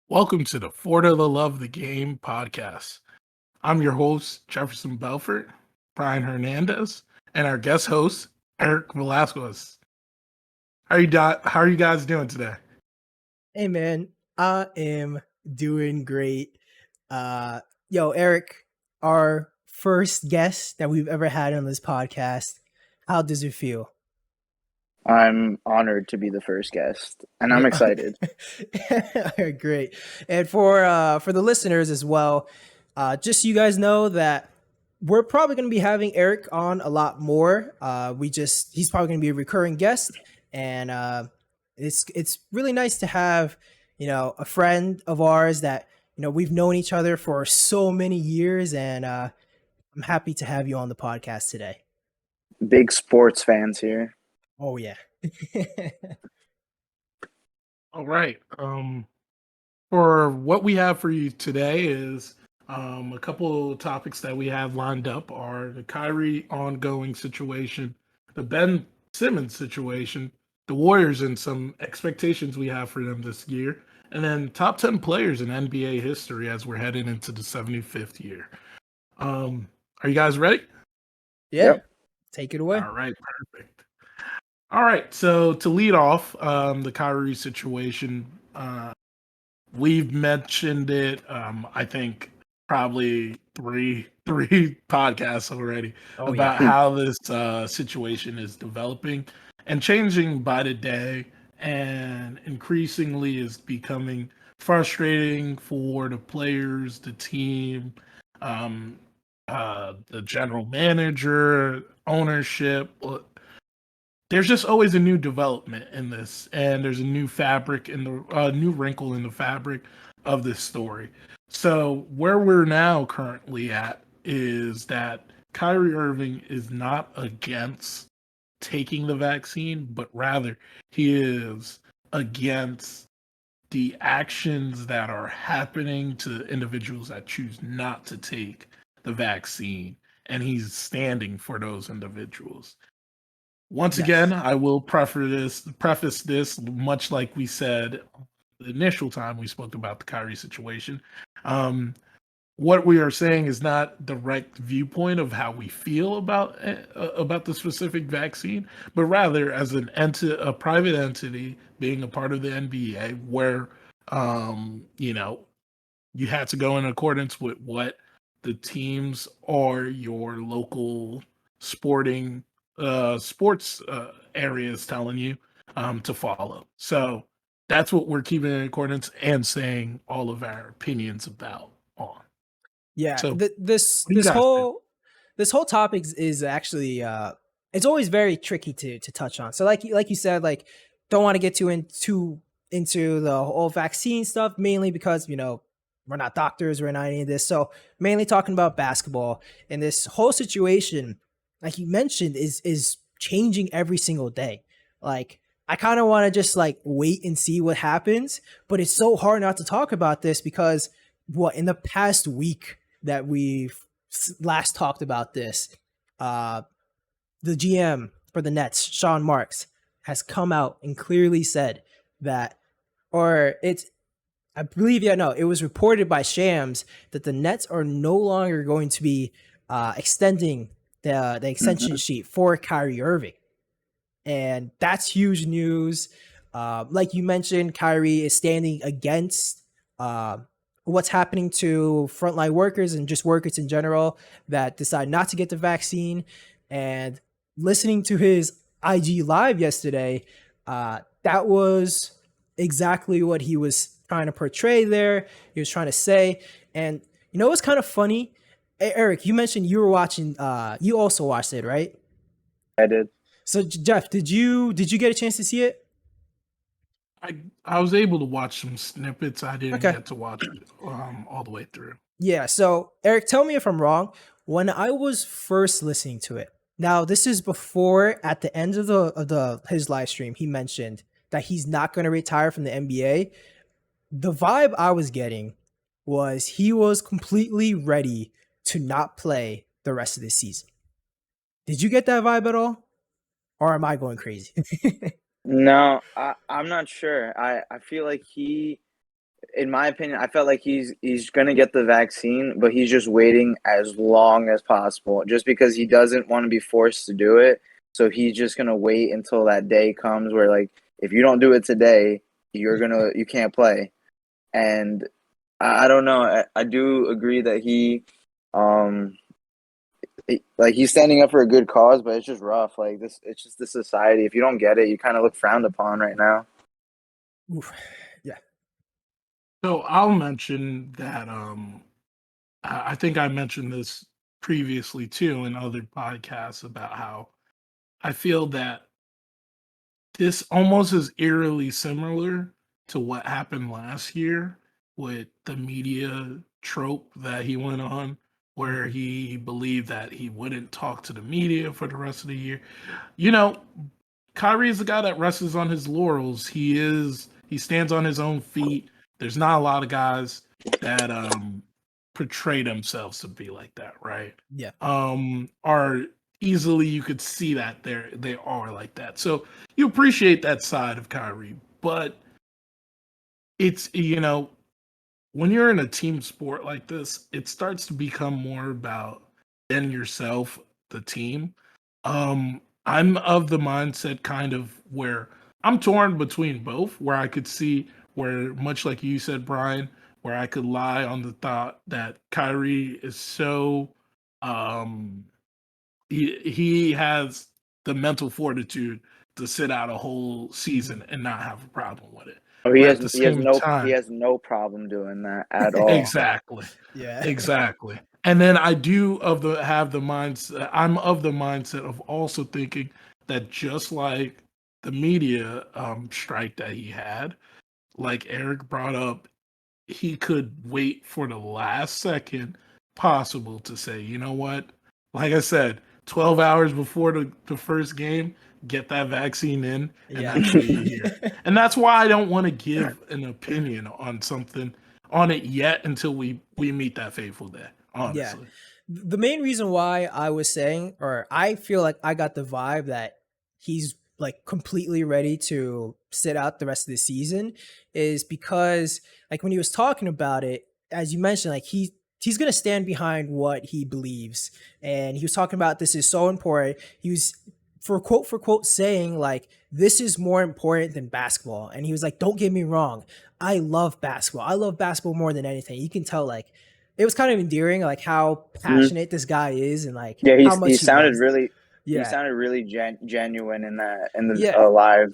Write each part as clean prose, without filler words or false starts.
Welcome to the 4TLOTG Game podcast. I'm your host, Jefferson Belfort, Brian Hernandez, and our guest host, Erick Velasquez. How are you guys doing today? Hey man, I am doing great. Erick, our first guest that we've ever had on this podcast. How does it feel? I'm honored to be the first guest, and I'm excited. Great. And for the listeners as well, just so you guys know that we're probably going to be having Erick on a lot more. He's probably going to be a recurring guest, and it's really nice to have a friend of ours that we've known each other for so many years, and I'm happy to have you on the podcast today. Big sports fans here. Oh yeah. All right. For what we have for you today is a couple of topics that we have lined up are the Kyrie ongoing situation, the Ben Simmons situation, the Warriors and some expectations we have for them this year, and then top 10 players in NBA history as we're heading into the 75th year. Are you guys ready? Yeah. Yep. Take it away. All right, perfect. All right, so to lead off the Kyrie situation, we've mentioned it, I think probably three podcasts already about how this situation is developing and changing by the day, and increasingly is becoming frustrating for the players, the team, the general manager, ownership. There's just always a new development in this, and there's a new fabric in the new wrinkle in the fabric of this story. So where we're now currently at is that Kyrie Irving is not against taking the vaccine, but rather he is against the actions that are happening to individuals that choose not to take the vaccine, and he's standing for those individuals. Once again, I will preface this much like we said the initial time we spoke about the Kyrie situation. What we are saying is not direct viewpoint of how we feel about the specific vaccine, but rather as a private entity being a part of the NBA, where you had to go in accordance with what the teams or your local sports area is telling you to follow. So that's what we're keeping in accordance and saying all of our opinions about on. Yeah, So this what do you guys think? this whole topic is actually it's always very tricky to touch on. So like you said, like don't want to get too into the whole vaccine stuff, mainly because we're not doctors, we're not any of this. So mainly talking about basketball, and this whole situation, like you mentioned, is changing every single day. Like I kind of want to just like wait and see what happens, but it's so hard not to talk about this because in the past week that we've last talked about this, the GM for the Nets, Sean Marks, has come out and clearly said that, I believe, it was reported by Shams that the Nets are no longer going to be extending the extension sheet for Kyrie Irving. And that's huge news. Like you mentioned, Kyrie is standing against what's happening to frontline workers and just workers in general that decide not to get the vaccine. And listening to his IG live yesterday, that was exactly what he was trying to portray there. He was trying to say. And what's kind of funny? Erick, you mentioned you were watching, you also watched it, right? I did. So Jeff, did you get a chance to see it? I was able to watch some snippets. I didn't get to watch it all the way through. Yeah. So Erick, tell me if I'm wrong. When I was first listening to it, now this is before, at the end of his live stream, he mentioned that he's not going to retire from the NBA. The vibe I was getting was he was completely ready to not play the rest of this season. Did you get that vibe at all? Or am I going crazy? No, I'm not sure. I feel like in my opinion, I felt like he's gonna get the vaccine, but he's just waiting as long as possible, just because he doesn't want to be forced to do it. So he's just gonna wait until that day comes where, like, if you don't do it today, you can't play. And I don't know. I do agree that um, he's standing up for a good cause, but it's just rough. Like this, it's just the society. If you don't get it, you kind of look frowned upon right now. Oof. Yeah. So I'll mention that I think I mentioned this previously too in other podcasts about how I feel that this almost is eerily similar to what happened last year with the media trope that he went on, where he believed that he wouldn't talk to the media for the rest of the year. You know, Kyrie is the guy that rests on his laurels. He stands on his own feet. There's not a lot of guys that portray themselves to be like that, right? Yeah. Are easily, you could see that they are like that. So you appreciate that side of Kyrie, but it's, when you're in a team sport like this, it starts to become more about than yourself, the team. I'm of the mindset kind of where I'm torn between both, where I could see where, much like you said, Brian, where I could lie on the thought that Kyrie is so he has the mental fortitude to sit out a whole season and not have a problem with it. Oh, But at the same he time, has no problem doing that at all. exactly. Yeah. Exactly. And then I do have the mindset. I'm of the mindset of also thinking that just like the media strike that he had, like Eric brought up, he could wait for the last second possible to say, you know what? Like I said, 12 hours before the first game, get that vaccine in and Yeah. actually be here. And that's why I don't want to give an opinion on something on it yet until we meet that fateful day, Yeah. honestly. The main reason why I was saying, or I feel like I got the vibe that he's like completely ready to sit out the rest of the season, is because like when he was talking about it, as you mentioned, like he's gonna stand behind what he believes. And he was talking about this is so important. He was for quote saying like this is more important than basketball. And he was like, don't get me wrong, I love basketball. I love basketball more than anything. You can tell like it was kind of endearing, like how Mhm. passionate this guy is and like Yeah, how much he loves. he Yeah. sounded really genuine in the Yeah. live.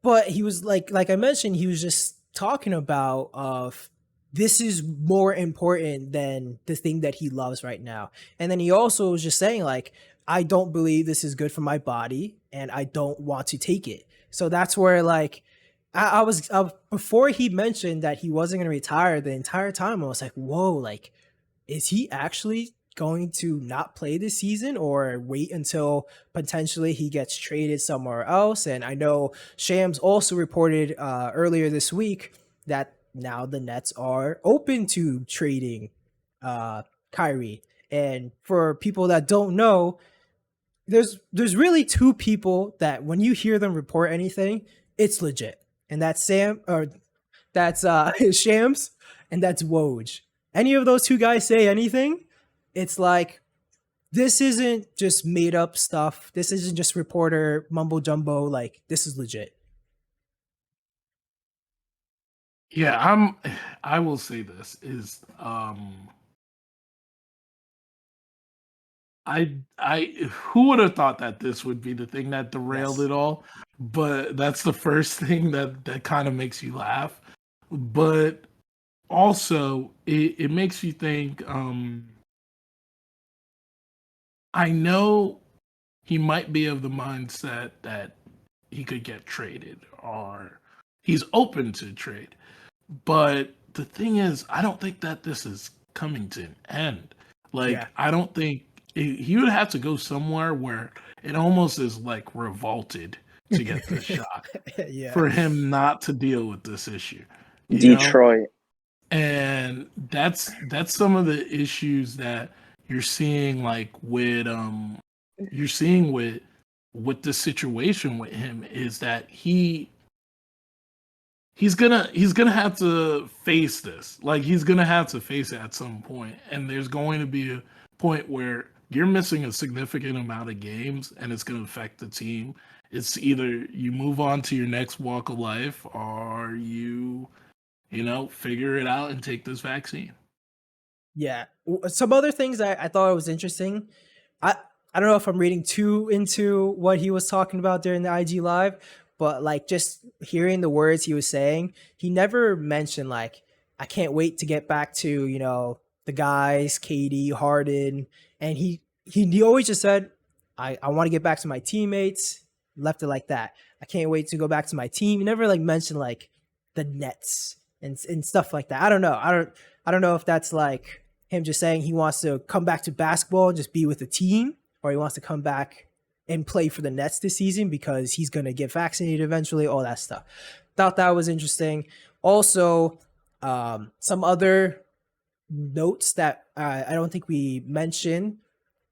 But he was like I mentioned, he was just talking about of this is more important than the thing that he loves right now. And then he also was just saying like I don't believe this is good for my body and I don't want to take it. So that's where like I was before he mentioned that he wasn't going to retire the entire time I was like, "Whoa, like is he actually going to not play this season or wait until potentially he gets traded somewhere else?" And I know Shams also reported earlier this week that now the Nets are open to trading Kyrie. And for people that don't know, there's really two people that when you hear them report anything, it's legit. And that's that's Shams and that's Woj. Any of those two guys say anything, it's like this isn't just made up stuff. This isn't just reporter mumbo jumbo. Like this is legit. Yeah, I will say this is I who would have thought that this would be the thing that derailed Yes. it all? But that's the first thing that kind of makes you laugh. But also it makes you think, I know he might be of the mindset that he could get traded or he's open to trade. But the thing is, I don't think that this is coming to an end. Yeah. Like, I don't think he would have to go somewhere where it almost is like revolted to get this shot Yeah. for him not to deal with this issue, you know? Detroit. And that's some of the issues that you're seeing, like with you're seeing with the situation with him, is that he's gonna have to face this. Like he's gonna have to face it at some point, and there's going to be a point where you're missing a significant amount of games, and it's gonna affect the team. It's either you move on to your next walk of life, or you figure it out and take this vaccine. Yeah. Some other things I thought was interesting. I I don't know if I'm reading too into what he was talking about during the IG live, but like just hearing the words he was saying, he never mentioned like I can't wait to get back to, the guys, Katie, Harden, and he always just said I want to get back to my teammates, left it like that. I can't wait to go back to my team. He never like mentioned like the Nets and stuff like that. I don't know. I don't know if that's like him just saying he wants to come back to basketball and just be with the team, or he wants to come back and play for the Nets this season because he's going to get vaccinated eventually, all that stuff. Thought that was interesting. Also, some other notes that I don't think we mentioned.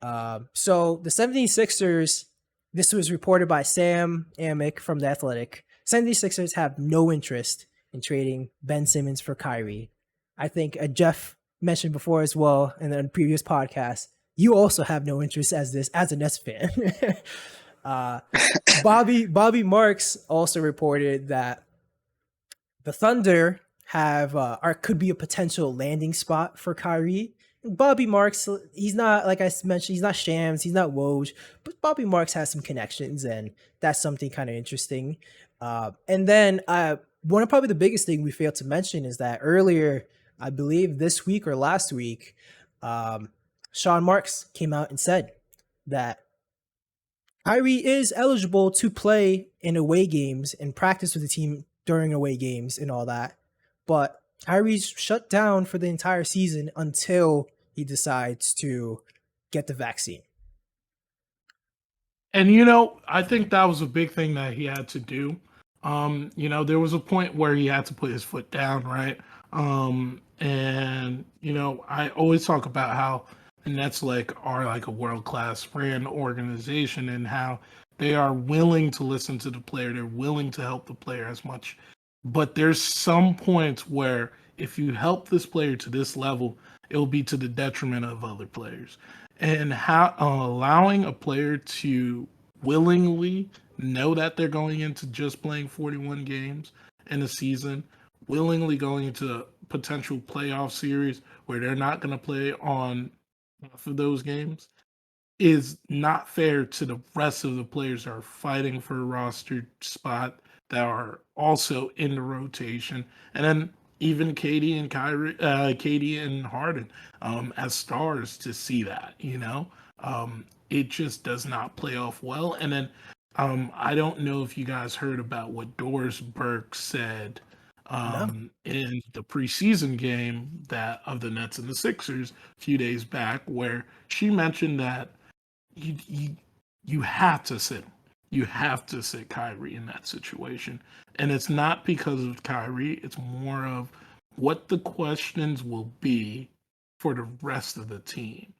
So the 76ers, this was reported by Sam Amick from The Athletic. 76ers have no interest in trading Ben Simmons for Kyrie. I think Jeff mentioned before as well in the previous podcast, you also have no interest as a Nets fan. Bobby Marks also reported that the Thunder could be a potential landing spot for Kyrie. Bobby Marks, he's not, like I mentioned, he's not Shams, he's not Woj, but Bobby Marks has some connections, and that's something kind of interesting. And then one of probably the biggest thing we failed to mention is that earlier, I believe this week or last week, Sean Marks came out and said that Kyrie is eligible to play in away games and practice with the team during away games and all that. But Kyrie's shut down for the entire season until he decides to get the vaccine. And I think that was a big thing that he had to do. There was a point where he had to put his foot down, right? And I always talk about how the Nets are like a world-class brand organization, and how they are willing to listen to the player, they're willing to help the player as much. But there's some points where if you help this player to this level, it'll be to the detriment of other players. And how allowing a player to willingly know that they're going into just playing 41 games in a season, willingly going into a potential playoff series where they're not going to play on half of those games, is not fair to the rest of the players that are fighting for a roster spot, that are also in the rotation. And then even Katie and Harden as stars, to see that, it just does not play off well. And then I don't know if you guys heard about what Doris Burke said in the preseason game that of the Nets and the Sixers a few days back, where she mentioned that you have to sit him. You have to sit Kyrie in that situation. And it's not because of Kyrie, it's more of what the questions will be for the rest of the team.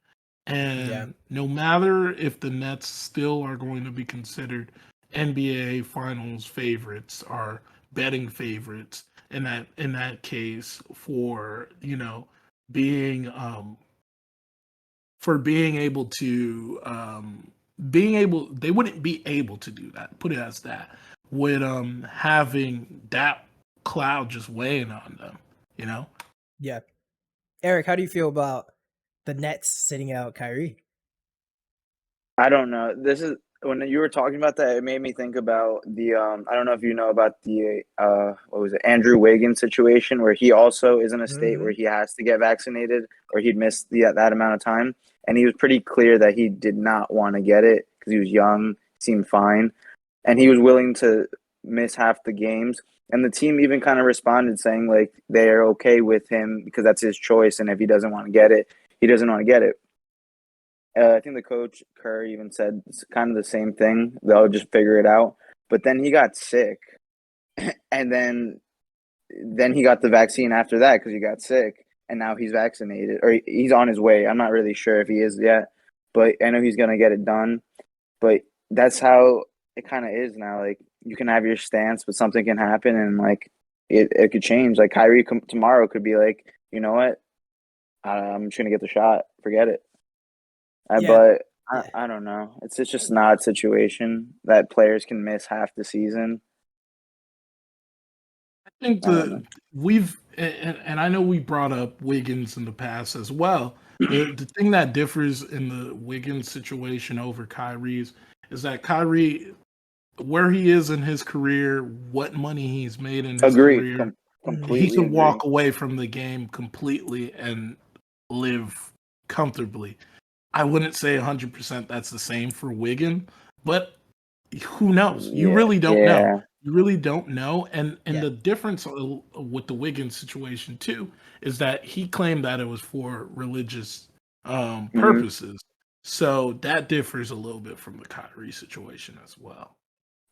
And no matter if the Nets still are going to be considered NBA Finals favorites or betting favorites in that case, for being being able to they wouldn't be able to do that, put it as that, with having that cloud just weighing on them. Yeah. Eric, how do you feel about the Nets sitting out Kyrie? I don't know. This is when you were talking about that, it made me think about the I don't know if you know about the what was it, Andrew Wiggins situation, where he also is in a state where he has to get vaccinated, or he'd missed that amount of time, and he was pretty clear that he did not want to get it because he was young, seemed fine, and he was willing to miss half the games. And the team even kind of responded saying like they're okay with him because that's his choice, and if he doesn't want to get it, he doesn't want to get it. I think the coach Curry even said it's kind of the same thing. They'll just figure it out. But then he got sick, and then he got the vaccine after that because he got sick, and now he's vaccinated, or he's on his way. I'm not really sure if he is yet, but I know he's gonna get it done. But that's how it kind of is now. Like you can have your stance, but something can happen, and like it could change. Like Kyrie tomorrow could be like, you know what, I'm just gonna get the shot. Forget it. Yeah. But Yeah. I don't know. It's just an odd situation that players can miss half the season. I think I don't know. and I know we brought up Wiggins in the past as well. The thing that differs in the Wiggins situation over Kyrie's is that Kyrie, where he is in his career, what money he's made in his Agree. career, he Completely can agree. walk away from the game completely and live comfortably. I wouldn't say 100% that's the same for Wiggin, but who knows? You Yeah. really don't know. Yeah. You really don't know. And Yeah. the difference with the Wiggins situation too is that he claimed that it was for religious Mhm. purposes. So that differs a little bit from the Kyrie situation as well.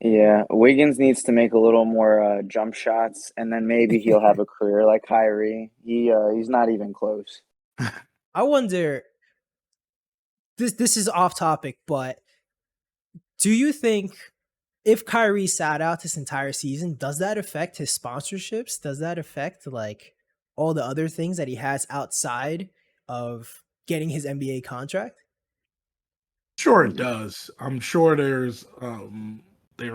Yeah. Wiggins needs to make a little more jump shots, and then maybe he'll have a career like Kyrie. He's not even close. I wonder. This is off topic, but do you think if Kyrie sat out this entire season, does that affect his sponsorships? Does that affect like all the other things that he has outside of getting his NBA contract? Sure, it does. I'm sure there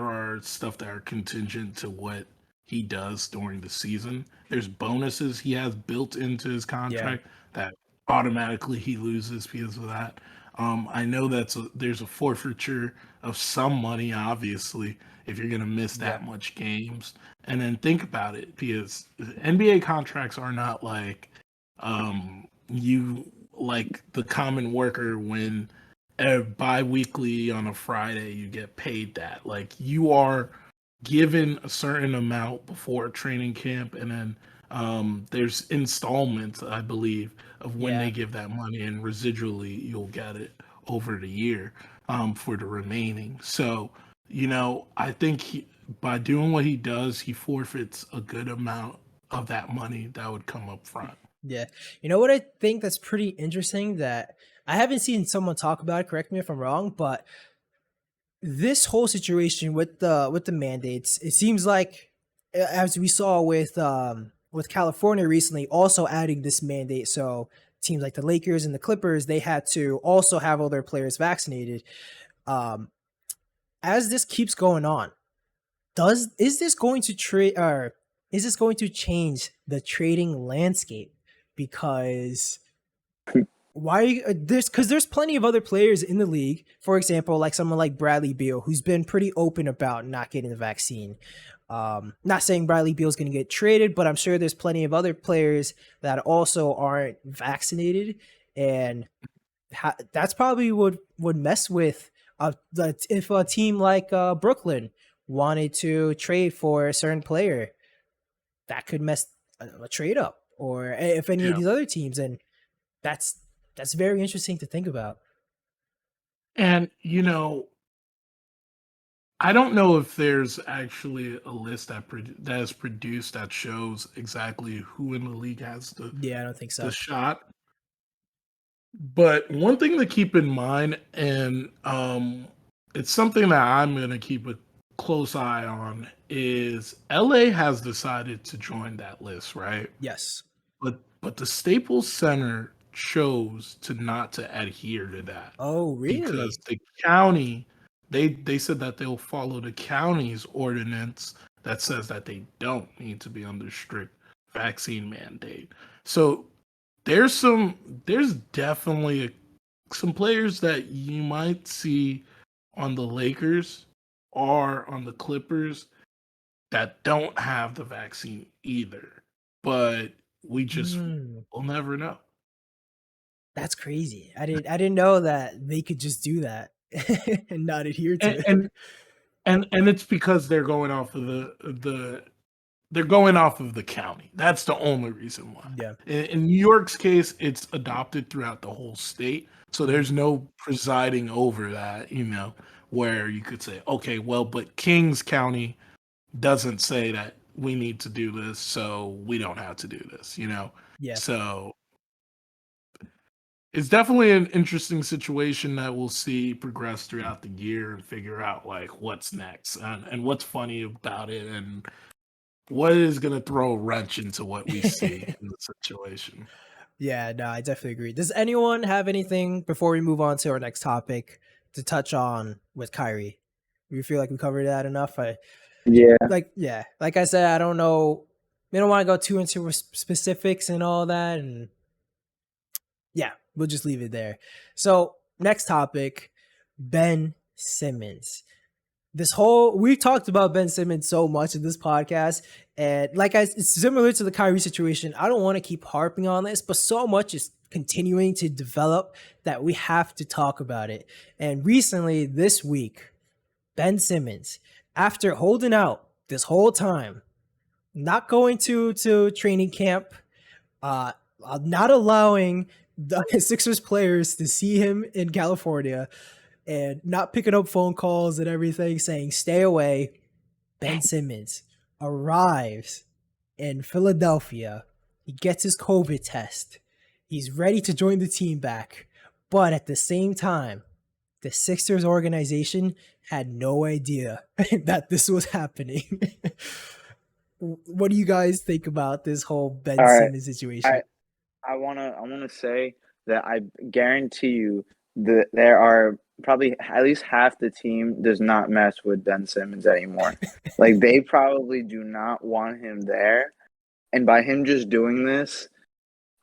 are stuff that are contingent to what he does during the season. There's bonuses he has built into his Yeah. contract that automatically he loses because of that. I know there's a forfeiture of some money, obviously, if you're gonna miss Yeah. that much games. And then think about it, because NBA contracts are not like you like the common worker when bi-weekly on a Friday you get paid that. Like you are given a certain amount before training camp, and then there's installments, I believe, of when they Yeah. give that money, and residually you'll get it over the year for the remaining. So, I think by doing what he does, he forfeits a good amount of that money that would come up front. Yeah. You know what I think that's pretty interesting that I haven't seen someone talk about it, correct me if I'm wrong, but this whole situation with the mandates, it seems like as we saw with California recently also adding this mandate, so teams like the Lakers and the Clippers, they had to also have all their players vaccinated. Um as this keeps going on, is this going to is this going to change the trading landscape? Because why there's plenty of other players in the league, for example, like someone like Bradley Beal, who's been pretty open about not getting the vaccine. Not saying Bradley Beal's going to get traded, but I'm sure there's plenty of other players that also aren't vaccinated, and that's probably would mess with if a team like Brooklyn wanted to trade for a certain player, that could mess a trade up, or if any of Yeah. these other teams, and that's very interesting to think about. And I don't know if there's actually a list that is produced that shows exactly who in the league has Yeah, I don't think the so. shot. But one thing to keep in mind, and it's something that I'm going to keep a close eye on, is LA has decided to join that list, right? Yes. But the Staples Center chose to not to adhere to that Oh, because really? the county, they said that they'll follow the county's ordinance that says that they don't need to be under strict vaccine mandate. So there's definitely some players that you might see on the Lakers or on the Clippers that don't have the vaccine either. But we just Mm, will never know. that's crazy. I didn't know that they could just do that and not adhere to And it. and and it's because they're going off of they're going off of the county. That's the only reason why. Yeah. In New York's case, it's adopted throughout the whole state. So Mhm. there's no presiding over that, where you could say, okay, well, but Kings County doesn't say that we need to do this, so we don't have to do this. Yeah. So it's definitely an interesting situation that we'll see progress throughout the year and figure out like what's next and what's funny about it and what is going to throw a wrench into what we see in the situation? Yeah, no, I definitely agree. Does anyone have anything before we move on to our next topic to touch on with Kyrie? You feel like we covered that enough? Yeah. Like I said, I don't know. We don't want to go too into specifics and all that, and yeah, we'll just leave it there. So next topic, Ben Simmons. We've talked about Ben Simmons so much in this podcast, and it's similar to the Kyrie situation. I don't want to keep harping on this, but so much is continuing to develop that we have to talk about it. And recently, this week, Ben Simmons, after holding out this whole time, not going to training camp, uh, not allowing the Sixers players to see him in California, and not picking up phone calls and everything, saying stay away. Ben Simmons arrives in Philadelphia. He gets his COVID test. He's ready to join the team back. But at the same time, the Sixers organization had no idea that this was happening. What do you guys think about this whole Ben All right. Simmons situation? I wanna say that I guarantee you that there are probably at least half the team does not mess with Ben Simmons anymore. Like they probably do not want him there. And by him just doing this,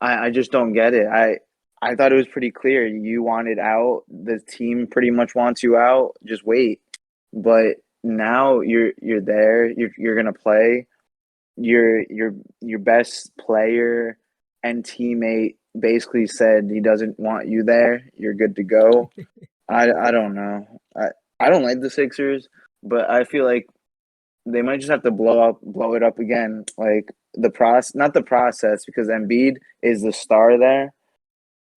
I just don't get it. I thought it was pretty clear. You wanted out. The team pretty much wants you out. Just wait. But now you're there. You're gonna play. Your best player and teammate basically said he doesn't want you there. You're good to go. I don't know. I don't like the Sixers, but I feel like they might just have to blow it up again. Like not the process because Embiid is the star there,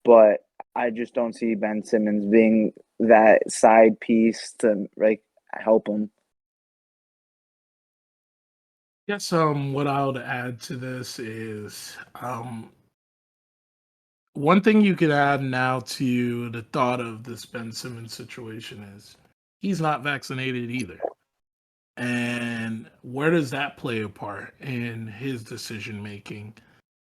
but I just don't see Ben Simmons being that side piece to like help him. Yes, what I would add to this is one thing you could add now to the thought of this Ben Simmons situation is he's not vaccinated either. And where does that play a part in his decision making,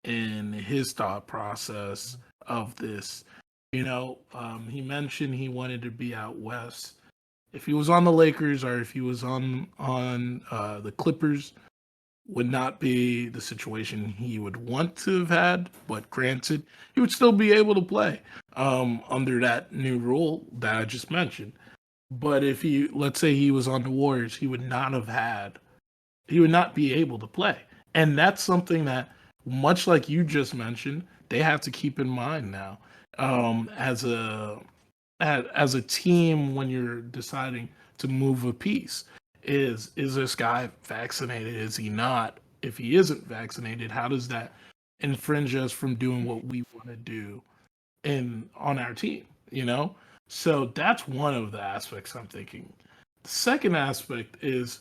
in his thought process of this? He mentioned he wanted to be out west. If he was on the Lakers or if he was on the Clippers, would not be the situation he would want to have had. But granted, he would still be able to play under that new rule that I just mentioned. But if let's say he was on the Warriors, he would not be able to play. And that's something that, much like you just mentioned, they have to keep in mind now as a team when you're deciding to move a piece. Is this guy vaccinated? Is he not? If he isn't vaccinated, how does that infringe us from doing what we want to do on our team? So that's one of the aspects I'm thinking. The second aspect is,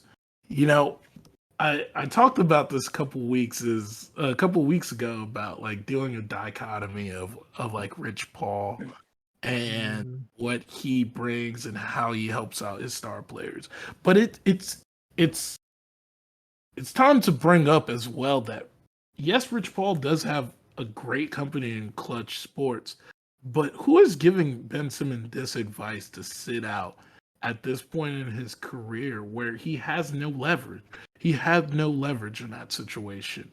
I talked about this a couple weeks ago about like doing a dichotomy of like Rich Paul and what he brings and how he helps out his star players. But it's time to bring up as well that yes, Rich Paul does have a great company in Clutch Sports, but who is giving Ben Simmons this advice to sit out at this point in his career where he has no leverage? He had no leverage in that situation.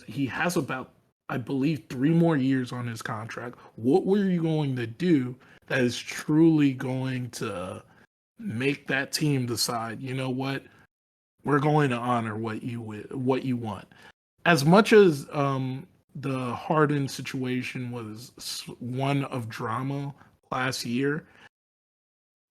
He has about, I believe, 3 more years on his contract. What were you going to do that is truly going to make that team decide, you know what, we're going to honor what you want? As much as the Harden situation was one of drama last year,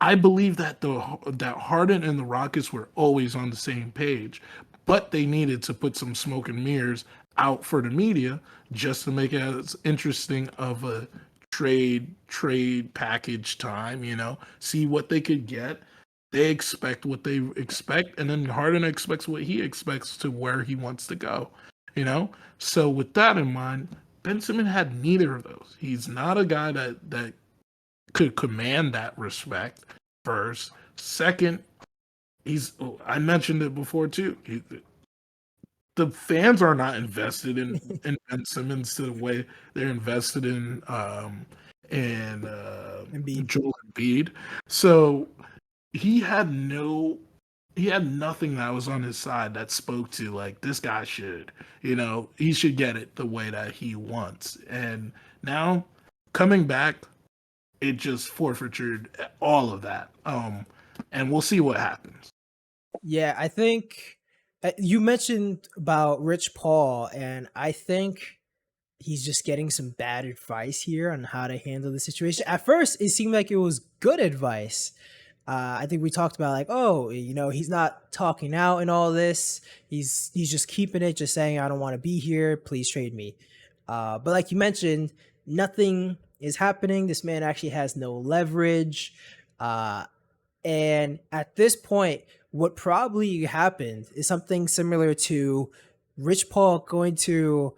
I believe that that Harden and the Rockets were always on the same page, but they needed to put some smoke and mirrors out for the media just to make it as interesting of a trade package time, see what they could get. They expect what they expect, and then Harden expects what he expects to where he wants to go, So with that in mind, Ben Simmons had neither of those. He's not a guy that could command that respect. First, second, I mentioned it before too. the fans are not invested in Ben Simmons to the way they're invested in Embiid. Joel Embiid. So he had nothing that was on his side that spoke to like this guy should, he should get it the way that he wants. And now coming back, it just forfeited all of that. And we'll see what happens. Yeah, I think you mentioned about Rich Paul, and I think he's just getting some bad advice here on how to handle the situation. At first, it seemed like it was good advice. I think we talked about like, oh, he's not talking out and all this. He's just keeping it, just saying, I don't want to be here. Please trade me. But like you mentioned, nothing is happening. This man actually has no leverage. And at this point, what probably happened is something similar to Rich Paul going to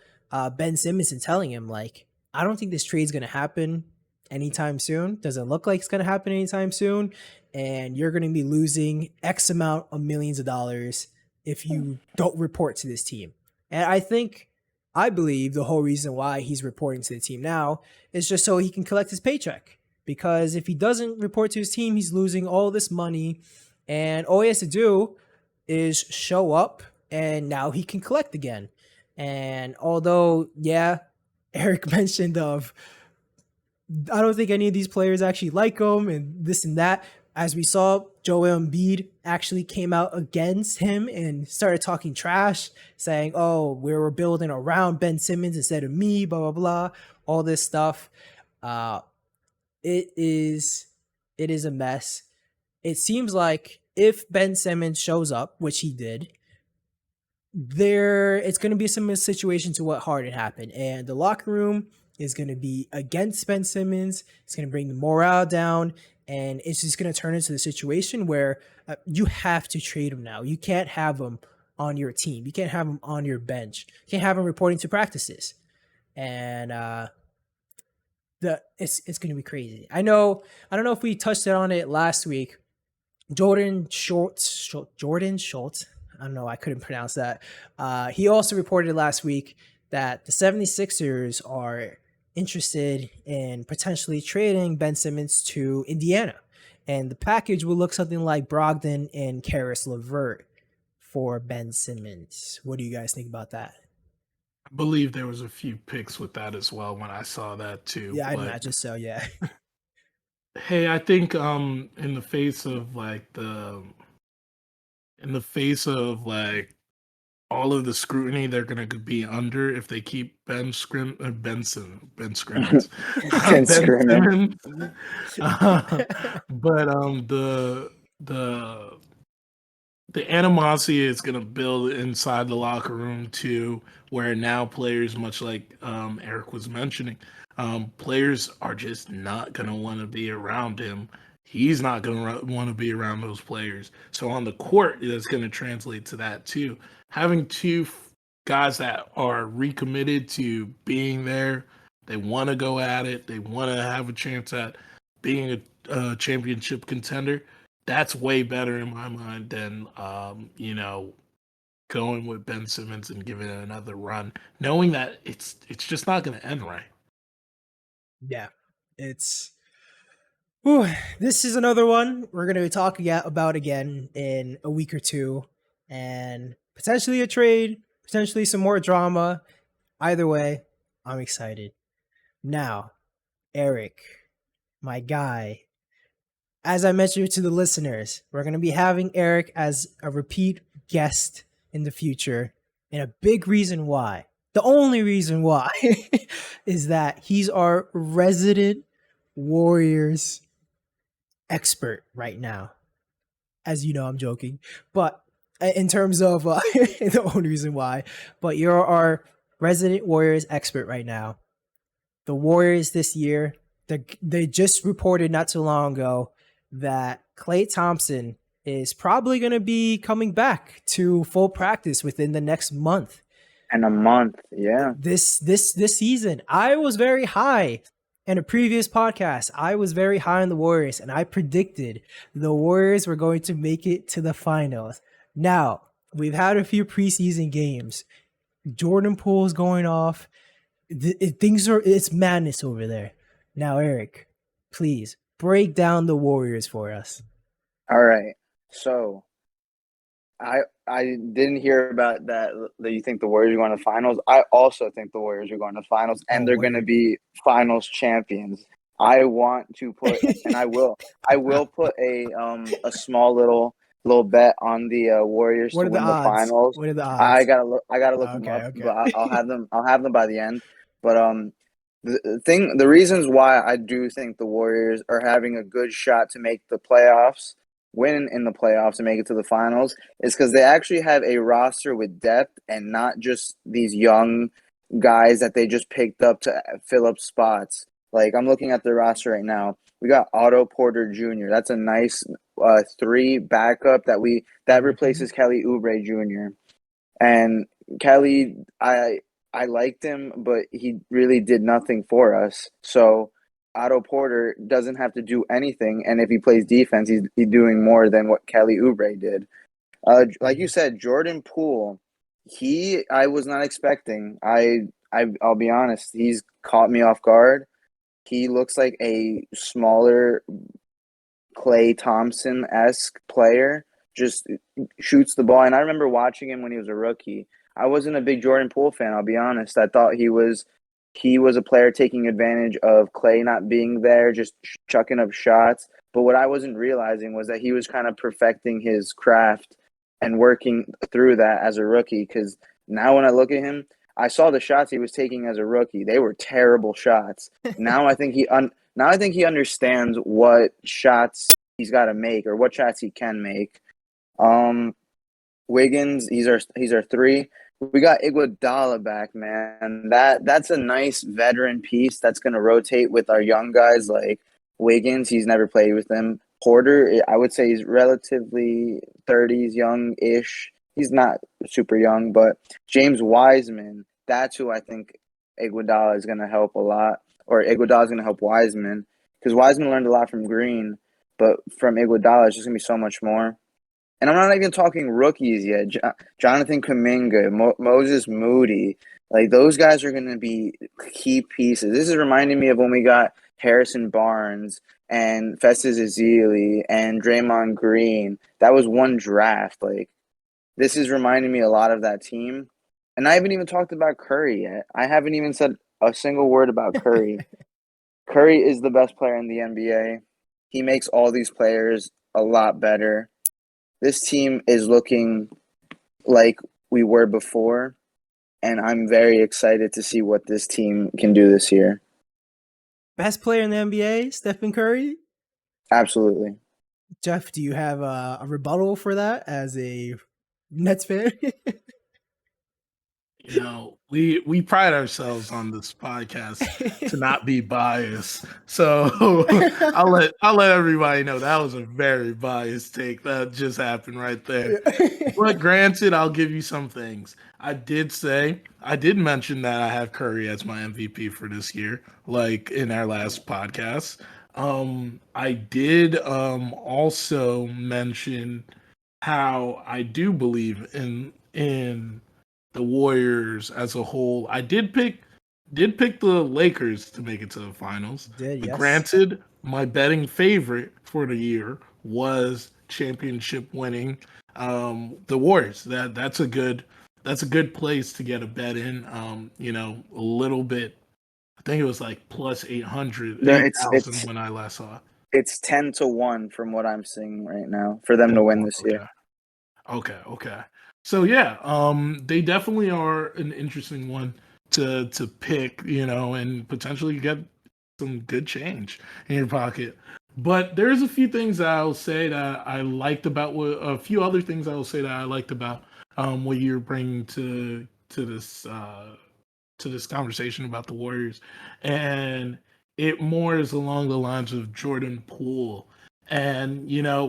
Ben Simmons and telling him, like, I don't think this trade's going to happen anytime soon. Doesn't look like it's going to happen anytime soon. And you're going to be losing X amount of millions of dollars if you don't report to this team. And I believe the whole reason why he's reporting to the team now is just so he can collect his paycheck. Because if he doesn't report to his team, he's losing all this money. And all he has to do is show up, and now he can collect again. And although, yeah, Eric mentioned I don't think any of these players actually like him and this and that. As we saw, Joel Embiid actually came out against him and started talking trash, saying, oh, we were building around Ben Simmons instead of me, blah, blah, blah, all this stuff. It is a mess. It seems like if Ben Simmons shows up, which he did, it's going to be a similar situation to what Harden happened. And the locker room is going to be against Ben Simmons. It's going to bring the morale down. And it's just going to turn into the situation where you have to trade him now. You can't have him on your team. You can't have him on your bench. You can't have him reporting to practices. And it's going to be crazy. I don't know if we touched on it last week. Jordan Schultz. I don't know. I couldn't pronounce that. He also reported last week that the 76ers are interested in potentially trading Ben Simmons to Indiana. And the package will look something like Brogdon and Karis LeVert for Ben Simmons. What do you guys think about that? I believe there was a few picks with that as well when I saw that too. Yeah, I'd imagine so, yeah. Hey, I think in the face of all of the scrutiny they're going to be under if they keep Ben Simmons. Ben Ben Simmons. But the animosity is going to build inside the locker room too, where now players, much like Eric was mentioning, players are just not going to want to be around him. He's not going to want to be around those players. So on the court, that's going to translate to that too. Having two guys that are recommitted to being there, they want to go at it, they want to have a chance at being a championship contender. That's way better in my mind than going with Ben Simmons and giving it another run, knowing that it's just not going to end right. Yeah, this is another one we're going to be talking about again in a week or two, and potentially a trade, potentially some more drama. Either way, I'm excited. Now, Eric, my guy, as I mentioned to the listeners, we're going to be having Eric as a repeat guest in the future. And a big reason why, the only reason why, is that he's our resident Warriors expert right now. As you know, I'm joking. But in terms of the only reason why, but you're our resident Warriors expert right now. The Warriors this year, they just reported not too long ago that Klay Thompson is probably going to be coming back to full practice within the next month. And a month, yeah. This season, I was very high. In a previous podcast, I was very high on the Warriors, and I predicted the Warriors were going to make it to the finals. Now, we've had a few preseason games. Jordan Poole's going off. It's madness over there. Now, Eric, please break down the Warriors for us. All right. So I didn't hear about that you think the Warriors are going to finals. I also think the Warriors are going to finals, and they're going to be finals champions. I want to put, and I will put a small little bet on the Warriors What to are the win the odds? finals. What are the odds? I gotta look them Okay, up, okay. but I'll have them by the end. But the reasons why I do think the Warriors are having a good shot to make the playoffs, win in the playoffs, and make it to the finals is because they actually have a roster with depth and not just these young guys that they just picked up to fill up spots. Like, I'm looking at the roster right now. We got Otto Porter Jr. That's a nice 3 backup that replaces Kelly Oubre Jr. And Kelly, I liked him, but he really did nothing for us. So Otto Porter doesn't have to do anything, and if he plays defense, he's doing more than what Kelly Oubre did. Like you said, Jordan Poole, I was not expecting. I'll be honest, he's caught me off guard. He looks like a smaller Klay Thompson-esque player, just shoots the ball. And I remember watching him when he was a rookie. I wasn't a big Jordan Poole fan, I'll be honest. I thought he was a player taking advantage of Klay not being there, just chucking up shots. But what I wasn't realizing was that he was kind of perfecting his craft and working through that as a rookie. Because now when I look at him, I saw the shots he was taking as a rookie. They were terrible shots. Now I think he understands what shots he's got to make or what shots he can make. Wiggins, he's our 3. We got Iguodala back, man. That's a nice veteran piece that's going to rotate with our young guys like Wiggins. He's never played with them. Porter, I would say he's relatively 30s, young-ish. He's not super young, but James Wiseman, that's who I think Iguodala is going to help a lot, or Iguodala is going to help Wiseman, because Wiseman learned a lot from Green, but from Iguodala, it's just going to be so much more. And I'm not even talking rookies yet. Jonathan Kuminga, Moses Moody, like those guys are going to be key pieces. This is reminding me of when we got Harrison Barnes and Festus Ezeli and Draymond Green. That was one draft. Like, this is reminding me a lot of that team. And I haven't even talked about Curry yet. I haven't even said a single word about Curry. Curry is the best player in the NBA. He makes all these players a lot better. This team is looking like we were before, and I'm very excited to see what this team can do this year. Best player in the NBA, Stephen Curry? Absolutely. Jeff, do you have a rebuttal for that as a Nets fan? You know, we pride ourselves on this podcast to not be biased. So I'll let everybody know that was a very biased take that just happened right there. But granted, I'll give you some things. I did mention that I have Curry as my MVP for this year, like in our last podcast. I did also mention how I do believe in the Warriors as a whole. I did pick the Lakers to make it to the finals. Did, But yes. granted, my betting favorite for the year was championship winning the Warriors. That's a good place to get a bet in. A little bit. I think it was like plus 800, No, 8,000 when I last saw it. It's 10-1 from what I'm seeing right now for them to win this year. Okay. So yeah, they definitely are an interesting one to pick, and potentially get some good change in your pocket. But there's a few things that I'll say that I liked about a few other things I will say that I liked about what you're bringing to this conversation about the Warriors, and it more is along the lines of Jordan Poole. And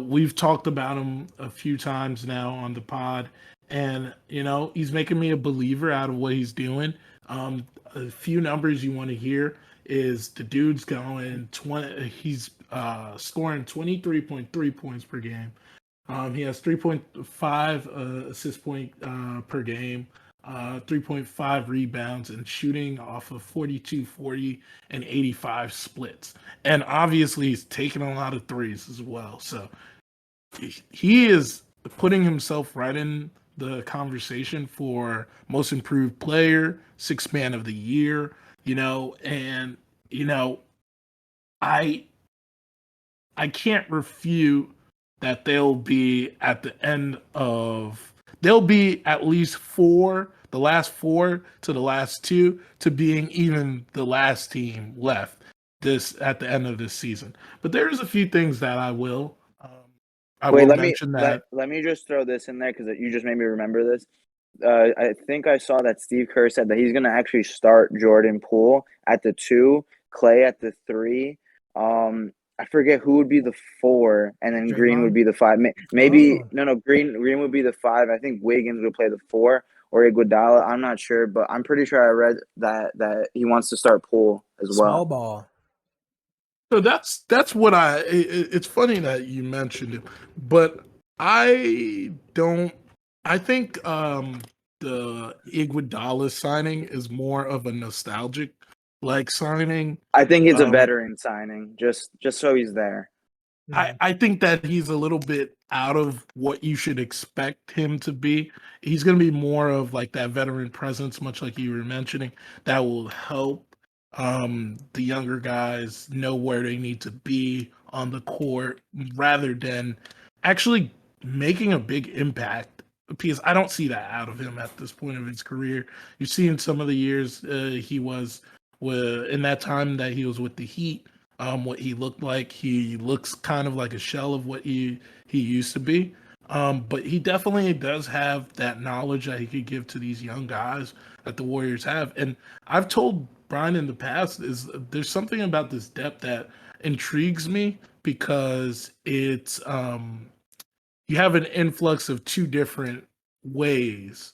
we've talked about him a few times now on the pod, and he's making me a believer out of what he's doing. A few numbers you want to hear is the dude's going 20. He's scoring 23.3 points per game, He has 3.5 assist point per game, 3.5 rebounds, and shooting off of 42, 40, and 85 splits. And obviously, he's taking a lot of threes as well. So he is putting himself right in the conversation for most improved player, sixth man of the year, and you know, I I can't refute that they'll be at least the last four to the last two to being even the last team left this at the end of this season. But there's a few things that I Wait, will let me mention let that. let me just throw this in there because you just made me remember this. I think I saw that Steve Kerr said that he's going to actually start Jordan Poole at the 2, Clay at the 3. I forget who would be the 4, and then Green would Draymond. be the 5. Maybe Oh, no, Green would be the 5. I think Wiggins would play the 4 or Iguodala. I'm not sure, but I'm pretty sure I read that he wants to start Poole as small well. ball. So that's what it's funny that you mentioned it, but I don't. I think the Iguodala signing is more of a nostalgic like signing. I think it's a Um, veteran signing, just so he's there. Mhm. I think that he's a little bit out of what you should expect him to be. He's going to be more of like that veteran presence, much like you were mentioning, that will help the younger guys know where they need to be on the court rather than actually making a big impact. Because I don't see that out of him at this point of his career. You've seen some of the years he was in that time that he was with the Heat, what he looked like. He looks kind of like a shell of what he used to be. But he definitely does have that knowledge that he could give to these young guys that the Warriors have. And I've told Brian in the past is there's something about this depth that intrigues me because it's you have an influx of two different ways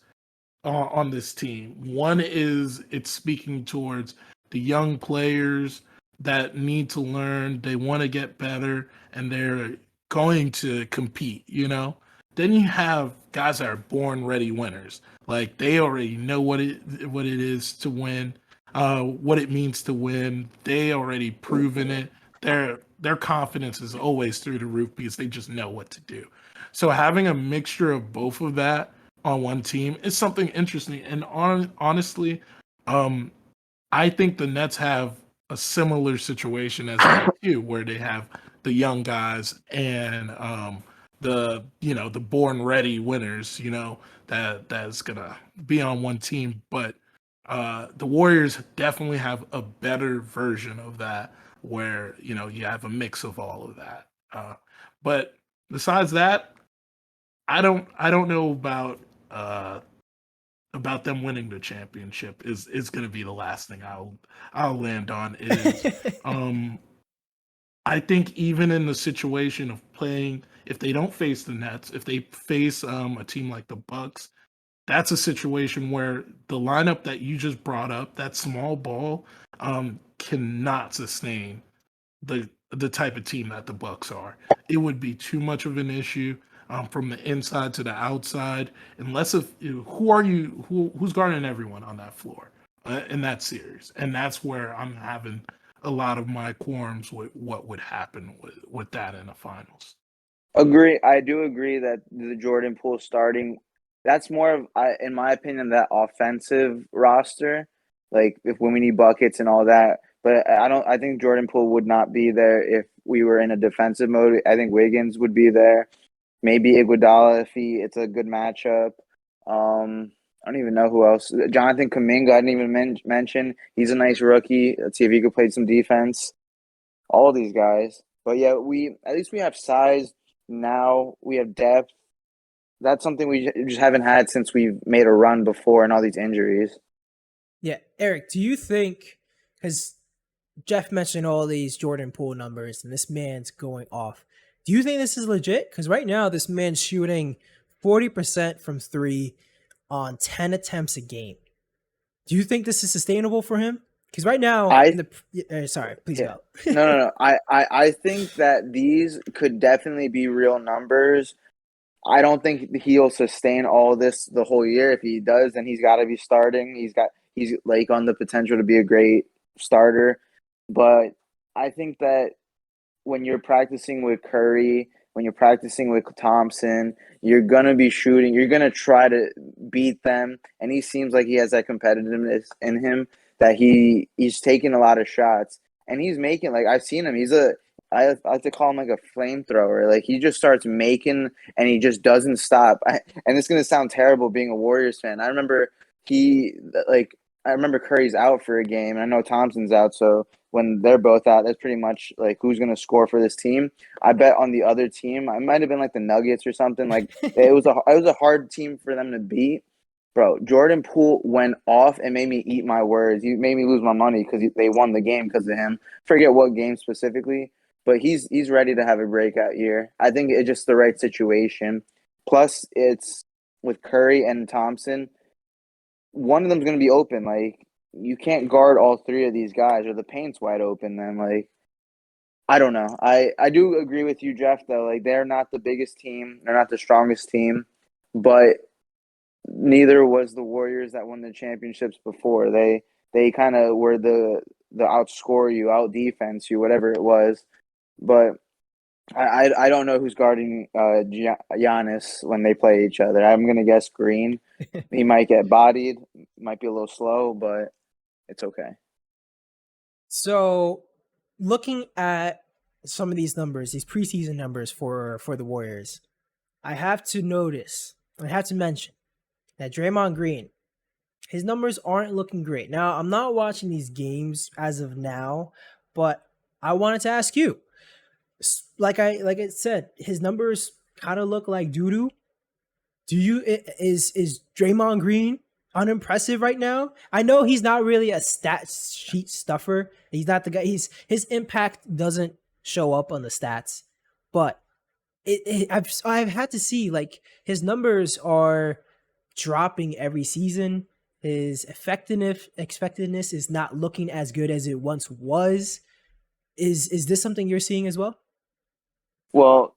on this team. One is it's speaking towards the young players that need to learn, they want to get better, and they're going to compete. Then you have guys that are born ready winners. Like they already know what it is to win, what it means to win. They already proven it. Their confidence is always through the roof because they just know what to do. So having a mixture of both of that on one team is something interesting. And honestly, um, I think the Nets have a similar situation as the Heat too, where they have the young guys and the born ready winners, that's gonna be on one team. But the Warriors definitely have a better version of that, where you have a mix of all of that. But besides that, I don't know uh about them winning the championship is going to be the last thing I'll land on is um I think even in the situation of playing, if they don't face the Nets, if they face a team like the Bucks, that's a situation where the lineup that you just brought up, that small ball, cannot sustain the type of team that the Bucks are. It would be too much of an issue from the inside to the outside, unless if who's guarding everyone on that floor in that series, and that's where I'm having a lot of my qualms with what would happen with that in the finals. Agree. I do agree that the Jordan Poole starting, that's more of, in my opinion, that offensive roster. Like if when we need buckets and all that. But I don't. I think Jordan Poole would not be there if we were in a defensive mode. I think Wiggins would be there. Maybe Iguodala if it's a good matchup. I don't even know who else. Jonathan Kuminga, I didn't even mention. He's a nice rookie. Let's see if he could play some defense. All these guys. But yeah, we at least we have size now. We have depth. That's something we just haven't had since we've made a run before and all these injuries. Yeah, Eric, do you think, because Jeff mentioned all these Jordan Poole numbers and this man's going off, do you think this is legit? Because right now, this man's shooting 40% from three on 10 attempts a game. Do you think this is sustainable for him? Because right now, I in the sorry, please Yeah. go. No. I think that these could definitely be real numbers I don't think he'll sustain all this the whole year. If he does, then he's got to be starting. He's like on the potential to be a great starter, but I think that when you're practicing with Curry, when you're practicing with Thompson, you're gonna be shooting. You're gonna try to beat them, and he seems like he has that competitiveness in him that he's taking a lot of shots, and he's making like I've seen him. I like to call him like a flamethrower. Like he just starts making, and he just doesn't stop. And it's gonna sound terrible being a Warriors fan. He like I remember Curry's out for a game, and I know Thompson's out, so when they're both out, that's pretty much like who's going to score for this team. I bet on the other team. I might have been like the Nuggets or something. Like it was a hard team for them to beat. Bro, Jordan Poole went off and made me eat my words. He made me lose my money because they won the game because of him. Forget what game specifically, but he's ready to have a breakout year. I think it's just the right situation. Plus, it's with Curry and Thompson. One of them's going to be open. Like you can't guard all three of these guys, or the paint's wide open. Then, like, I don't know. I do agree with you, Jeff. Though, like, they're not the biggest team, they're not the strongest team, but neither was the Warriors that won the championships before. They kind of were the outscore you, out defense you, whatever it was. But I don't know who's guarding Giannis when they play each other. I'm gonna guess Green. He might get bodied, might be a little slow, but it's okay. So, looking at some of these numbers, these preseason numbers for the Warriors, I have to mention that Draymond Green, his numbers aren't looking great. Now, I'm not watching these games as of now, but I wanted to ask you, like I said, his numbers kind of look like doo doo. Is Draymond Green unimpressive right now? I know he's not really a stat sheet stuffer. He's not the guy. His impact doesn't show up on the stats, but I've had to see like his numbers are dropping every season. His effectiveness is not looking as good as it once was. Is this something you're seeing as well? Well,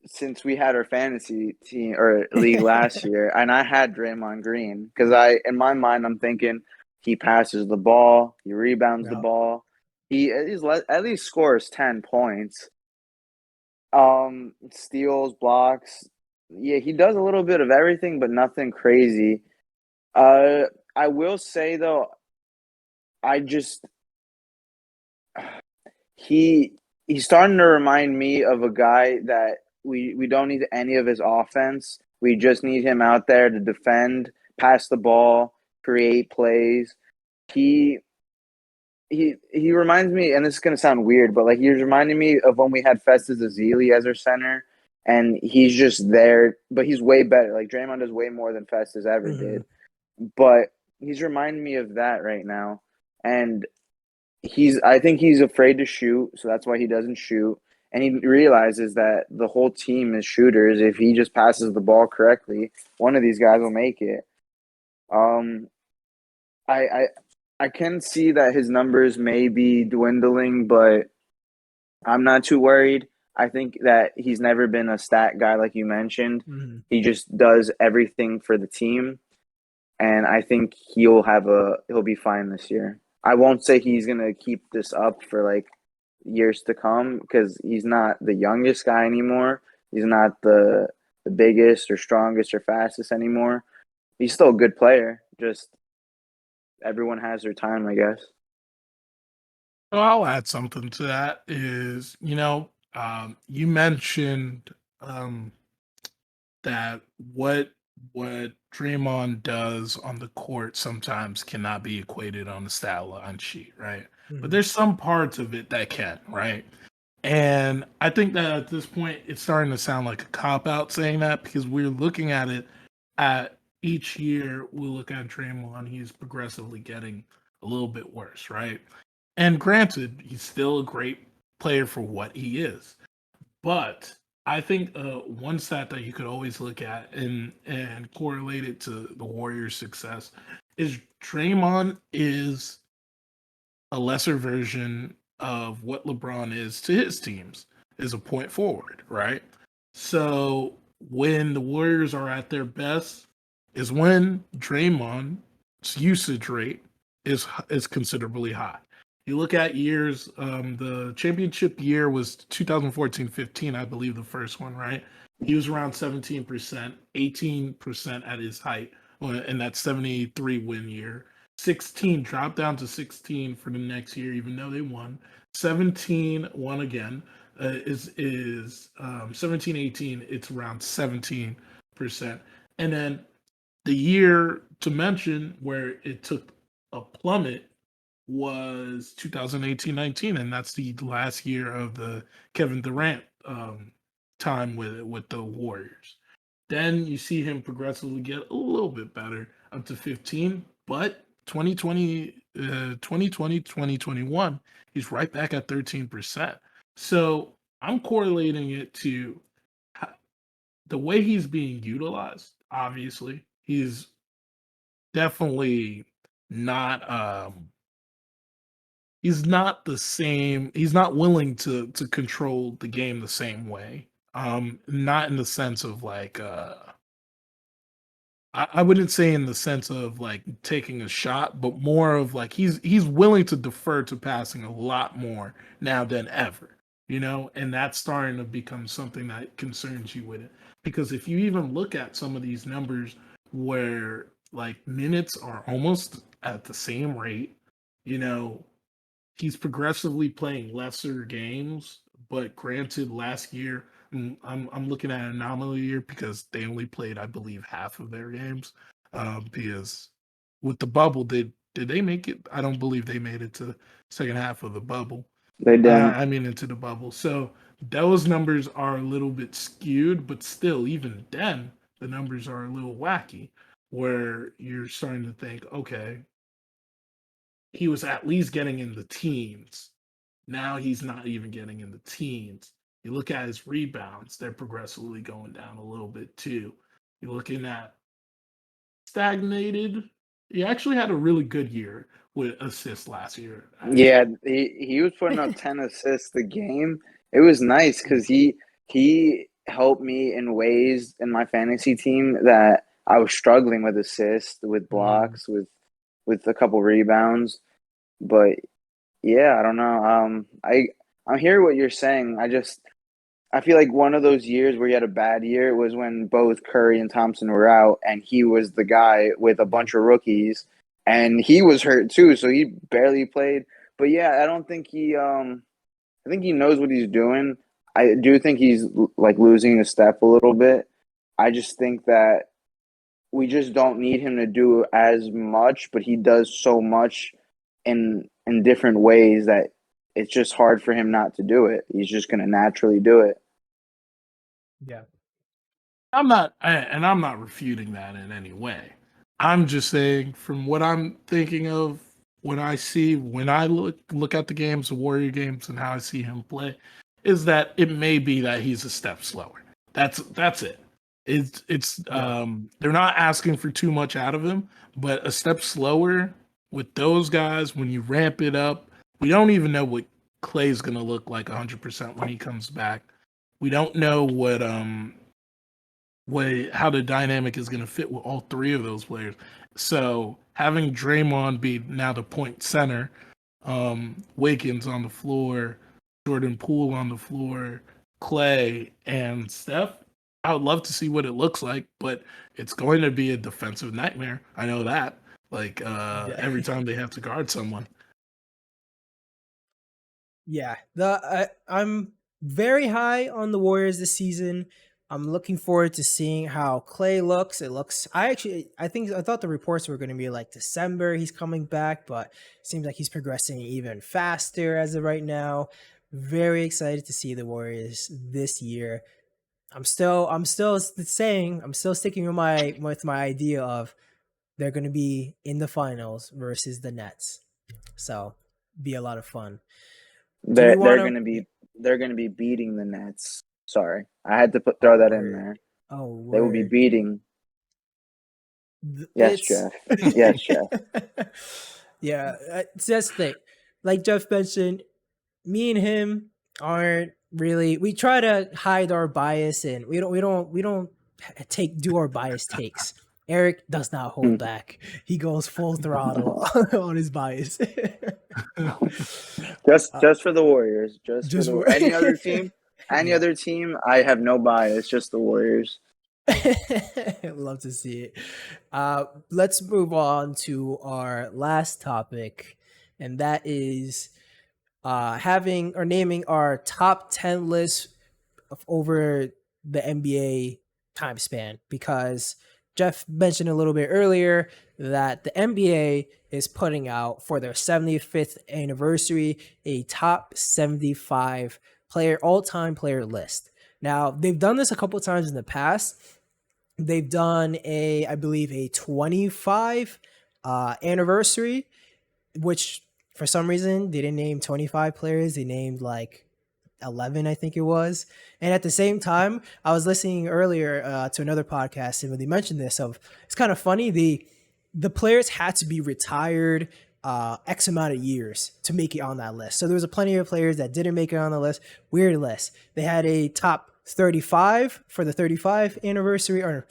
since we had our fantasy team or league last year, and I had Draymond Green because in my mind, I'm thinking he passes the ball, he rebounds the No. ball, he at least scores 10 points. Steals, blocks. Yeah, he does a little bit of everything, but nothing crazy. I will say though, I just he's starting to remind me of a guy that we don't need any of his offense. We just need him out there to defend, pass the ball, create plays. He reminds me, and this is gonna sound weird, but like he's reminding me of when we had Festus Ezeli as our center, and he's just there, but he's way better. Like Draymond does way more than Festus ever did, but he's reminding me of that right now, and I think he's afraid to shoot, so that's why he doesn't shoot. And he realizes that the whole team is shooters. If he just passes the ball correctly, one of these guys will make it. I can see that his numbers may be dwindling, but I'm not too worried. I think that he's never been a stat guy like you mentioned. Mm-hmm. He just does everything for the team, and I think he'll be fine this year. I won't say he's gonna keep this up for like years to come because he's not the youngest guy anymore. He's not the biggest or strongest or fastest anymore. He's still a good player. Just everyone has their time, I guess. Well, I'll add something to that. You mentioned that what Draymond does on the court sometimes cannot be equated on the stat line sheet, right? But there's some parts of it that can, right? And I think that at this point, it's starting to sound like a cop out saying that because we're looking at it at each year. We look at Draymond, he's progressively getting a little bit worse, right? And granted, he's still a great player for what he is. But I think one stat that you could always look at and correlate it to the Warriors' success is Draymond is a lesser version of what LeBron is to his teams, is a point forward, right? So when the Warriors are at their best is when Draymond's usage rate is considerably high. You look at years, the championship year was 2014-15, I believe, the first one, right? He was around 17%, 18% at his height in that 73 win year. 16 dropped down to 16 for the next year, even though they won. 17 won again. Is 17 18, it's around 17%. And then the year to mention where it took a plummet was 2018-19, and that's the last year of the Kevin Durant time with the Warriors. Then you see him progressively get a little bit better up to 15, but 2021, he's right back at 13%. So I'm correlating it to the way he's being utilized. Obviously, he's definitely not he's not the same. He's not willing to control the game the same way. Not in the sense of like I wouldn't say in the sense of like taking a shot, but more of like he's willing to defer to passing a lot more now than ever, and that's starting to become something that concerns you with it. Because if you even look at some of these numbers where like minutes are almost at the same rate, he's progressively playing lesser games, but granted, last year I'm looking at an anomaly year because they only played, I believe, half of their games. Because with the bubble, did they make it? I don't believe they made it to the second half of the bubble. They didn't. I mean, into the bubble. So those numbers are a little bit skewed, but still, even then, the numbers are a little wacky. Where you're starting to think, okay, he was at least getting in the teens. Now he's not even getting in the teens. You look at his rebounds, they're progressively going down a little bit too. You're looking at stagnated. He actually had a really good year with assists last year. Yeah, he was putting up 10 assists a game. It was nice because he helped me in ways in my fantasy team that I was struggling with assists, with blocks, with a couple rebounds. But yeah, I don't know. I hear what you're saying. I feel like one of those years where he had a bad year was when both Curry and Thompson were out, and he was the guy with a bunch of rookies, and he was hurt too, so he barely played. But yeah, I don't think I think he knows what he's doing. I do think he's like losing a step a little bit. I just think that we just don't need him to do as much, but he does so much in different ways that it's just hard for him not to do it. He's just going to naturally do it. Yeah. I'm not refuting that in any way. I'm just saying from what I'm thinking of when I look at the games, the Warrior games, and how I see him play, is that it may be that he's a step slower. That's it. It's they're not asking for too much out of him, but a step slower with those guys when you ramp it up. We don't even know what Clay's gonna look like 100% when he comes back. We don't know how the dynamic is going to fit with all three of those players. So having Draymond be now the point center, Wiggins on the floor, Jordan Poole on the floor, Clay and Steph, I would love to see what it looks like, but it's going to be a defensive nightmare. I know that. Like every time they have to guard someone. Yeah, I'm very high on the Warriors this season. I'm looking forward to seeing how Clay looks. I thought the reports were going to be like December he's coming back, but it seems like he's progressing even faster as of right now. Very excited to see the Warriors this year. I'm still sticking with my idea of they're going to be in the finals versus the Nets. So, be a lot of fun. They're going to be beating the Nets. Sorry, I had to throw that in there. Oh, they will be beating. Yes, Jeff. Yes, Jeff. Yeah, it's just thing. Like Jeff mentioned, me and him aren't really, we try to hide our bias, and we don't do our bias takes. Eric does not hold back. He goes full throttle on his bias. Just for the Warriors. Just for Just the for any other team. Any yeah. other team, I have no bias. Just the Warriors. Love to see it. Let's move on to our last topic, and that is having or naming our top 10 list of over the NBA time span, because Jeff mentioned a little bit earlier that the NBA is putting out for their 75th anniversary a top 75 all-time player list. Now, they've done this a couple times in the past. They've done I believe a 25 anniversary, which for some reason they didn't name 25 players. They named like 11, I think it was. And at the same time, I was listening earlier to another podcast, and when they mentioned this, it's kind of funny. The players had to be retired X amount of years to make it on that list. So there was a plenty of players that didn't make it on the list. Weird list. They had a top 35 for the 35th anniversary, or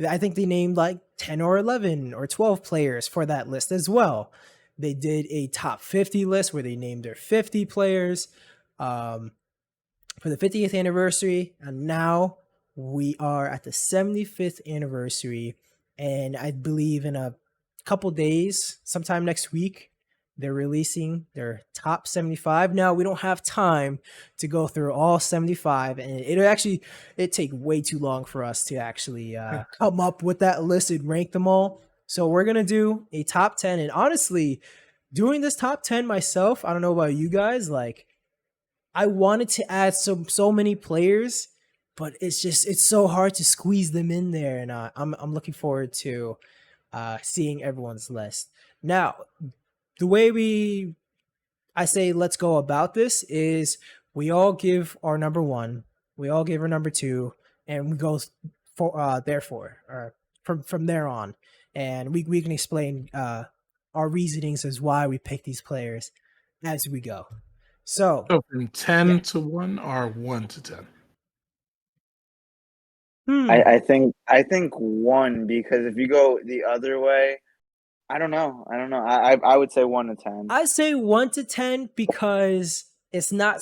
I think they named like 10 or 11 or 12 players for that list as well. They did a top 50 list where they named their 50 players for the 50th anniversary. And now we are at the 75th anniversary. And I believe in a couple days, sometime next week, they're releasing their top 75. Now, we don't have time to go through all 75, and it'd take way too long for us to actually come up with that list and rank them all. So we're going to do a top 10. And honestly, doing this top 10 myself, I don't know about you guys, like, I wanted to add so many players, but it's so hard to squeeze them in there. And I'm looking forward to seeing everyone's list. Now, the way I say let's go about this is we all give our number one, we all give our number two, and we go therefore, or from there on, and we can explain our reasonings as why we pick these players as we go. So from 10 to 1 or 1 to 10? I think 1, because if you go the other way, I don't know. I would say 1 to 10. I say 1 to 10 because it's not.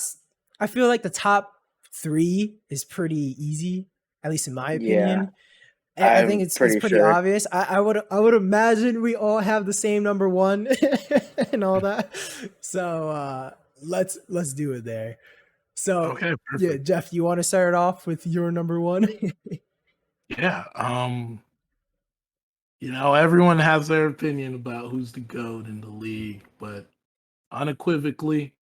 I feel like the top 3 is pretty easy, at least in my opinion. I think it's pretty sure. obvious. I would imagine we all have the same number 1 and all that. So let's do it there. So Okay, perfect. yeah, Jeff, you want to start off with your number 1? Yeah. Everyone has their opinion about who's the GOAT in the league, but unequivocally,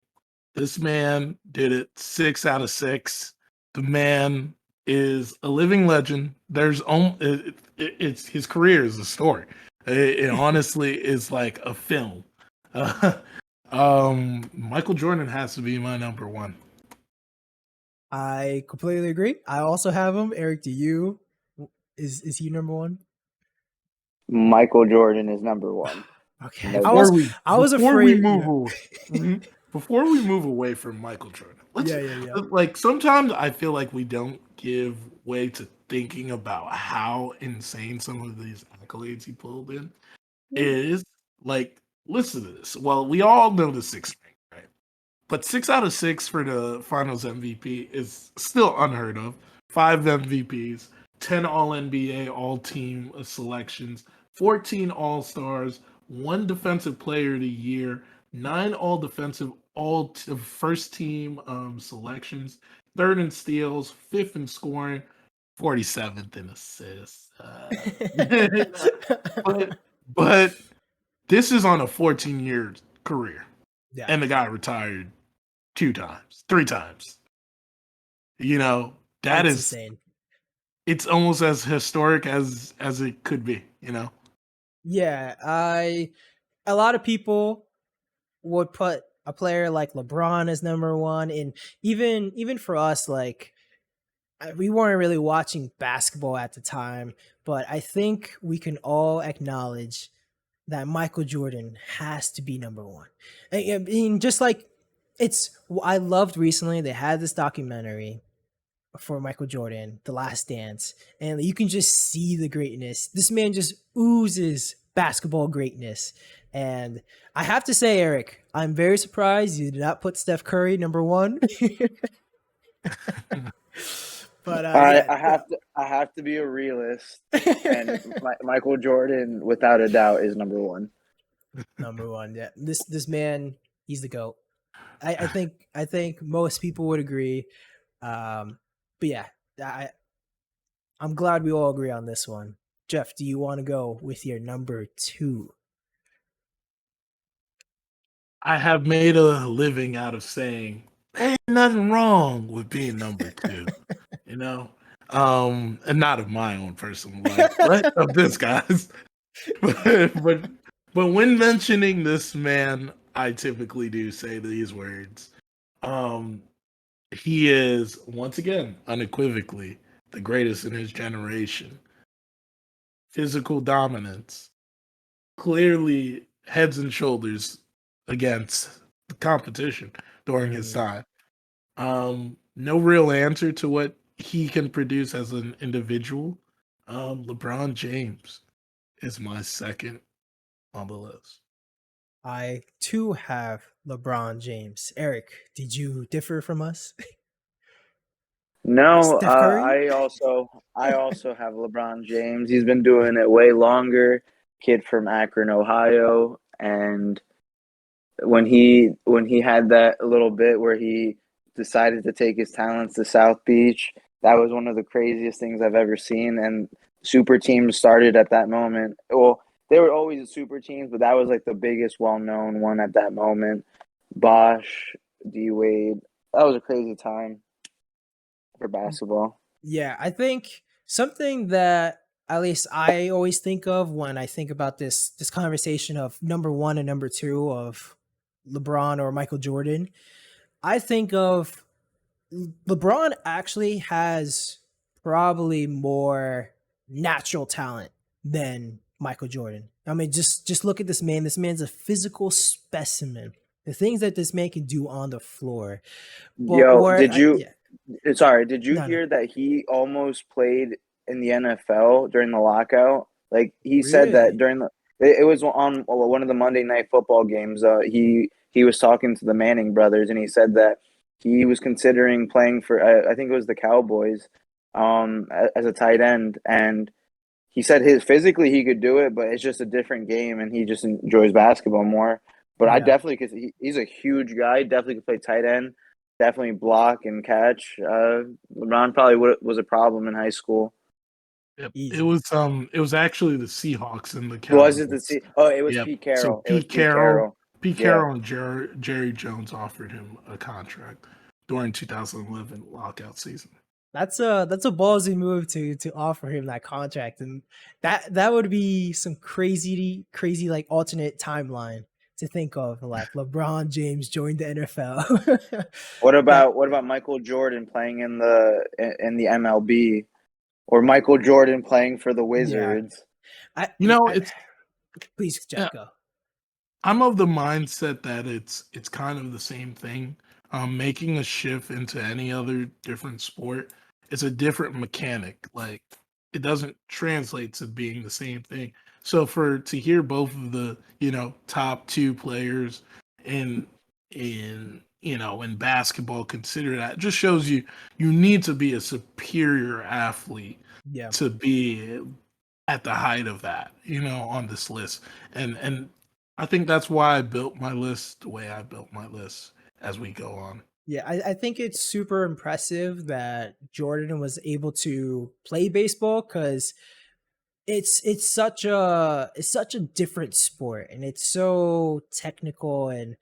this man did it 6 out of 6. The man is a living legend. It's his career is a story. It honestly is like a film. Michael Jordan has to be my number 1. I completely agree. I also have him. Eric, do you? Is he number 1? Michael Jordan is number 1. Okay. I was afraid. Before we move away from Michael Jordan, like sometimes I feel like we don't give way to thinking about how insane some of these accolades he pulled in is. Like, listen to this. Well, we all know the 6th ring, right? But 6 out of 6 for the Finals MVP is still unheard of. 5 MVPs, 10 All-NBA, All-Team selections, 14 All-Stars, 1 Defensive Player of the Year, 9 All-Defensive, First Team selections, 3rd in steals, 5th in scoring, 47th in assists. But this is on a 14-year career, and the guy retired 2 times, 3 times. That's insane. It's almost as historic as it could be, Yeah, a lot of people would put a player like LeBron as number 1, and even for us, like, we weren't really watching basketball at the time, but I think we can all acknowledge that Michael Jordan has to be number 1. I mean, just like I loved recently they had this documentary for Michael Jordan, The Last Dance, and you can just see the greatness. This man just oozes basketball greatness. And I have to say, Eric, I'm very surprised you did not put Steph Curry number one. But yeah, I have to be a realist, and Michael Jordan, without a doubt, is number one. number one. Yeah, this man, he's the GOAT. I think most people would agree. But yeah, I'm glad we all agree on this one. Jeff, do you want to go with your number two? I have made a living out of saying ain't nothing wrong with being number two, you know, and not of my own personal life, but of this guy's. but but when mentioning this man, I typically do say these words. Um, he is once again unequivocally the greatest in his generation. Physical dominance, clearly heads and shoulders against the competition during his time. No real answer to what he can produce as an individual. LeBron James is my second on the list. I too have LeBron James. Eric, did you differ from us? No, Steph Curry? I also have LeBron James. He's been doing it way longer. Kid from Akron, Ohio, and when he had that little bit where he decided to take his talents to South Beach, that was one of the craziest things I've ever seen. And super teams started at that moment. Well, they were always super teams, but that was like the biggest, well-known one at that moment. Bosh, D Wade, that was a crazy time for basketball. Yeah, I think something that at least I always think of when I think about this conversation of number one and number two of LeBron or Michael Jordan, I think of LeBron actually has probably more natural talent than Michael Jordan. I mean, just look at this man. This man's a physical specimen. The things that this man can do on the floor. But Yo, where, yeah, did you no, no, hear that he almost played in the NFL during the lockout? Like he said that really, during it was on one of the Monday Night Football games. He was talking to the Manning brothers, and he said that he was considering playing for I think it was the Cowboys, as a tight end, and he said his physically he could do it, but it's just a different game, and he just enjoys basketball more. But I yeah, definitely, because he's a huge guy, definitely could play tight end, definitely block and catch. LeBron probably was a problem in high school. Yep. easy. It was actually the Seahawks and the Was it the Cowboys. C? Oh, it was Yep. Pete So Carroll. It was Pete Carroll. Pete Yeah. Carroll and Jerry Jones offered him a contract during 2011 lockout season. That's a ballsy move to offer him that contract, and that would be some crazy like alternate timeline to think of. Like LeBron James joined the NFL. That What about Michael Jordan playing in the MLB, or Michael Jordan playing for the yeah, Wizards? I, You know, I it's please Jeff go. I'm of the mindset that it's kind of the same thing. Making a shift into any other different sport, it's a different mechanic. Like it doesn't translate to being the same thing. So for to hear both of the top two players in in basketball consider that just shows you need to be a superior athlete Yeah, to be at the height of that on this list and I think that's why I built my list the way I built my list as we go on. yeah. I think it's super impressive that Jordan was able to play baseball because it's such a different sport, and it's so technical, and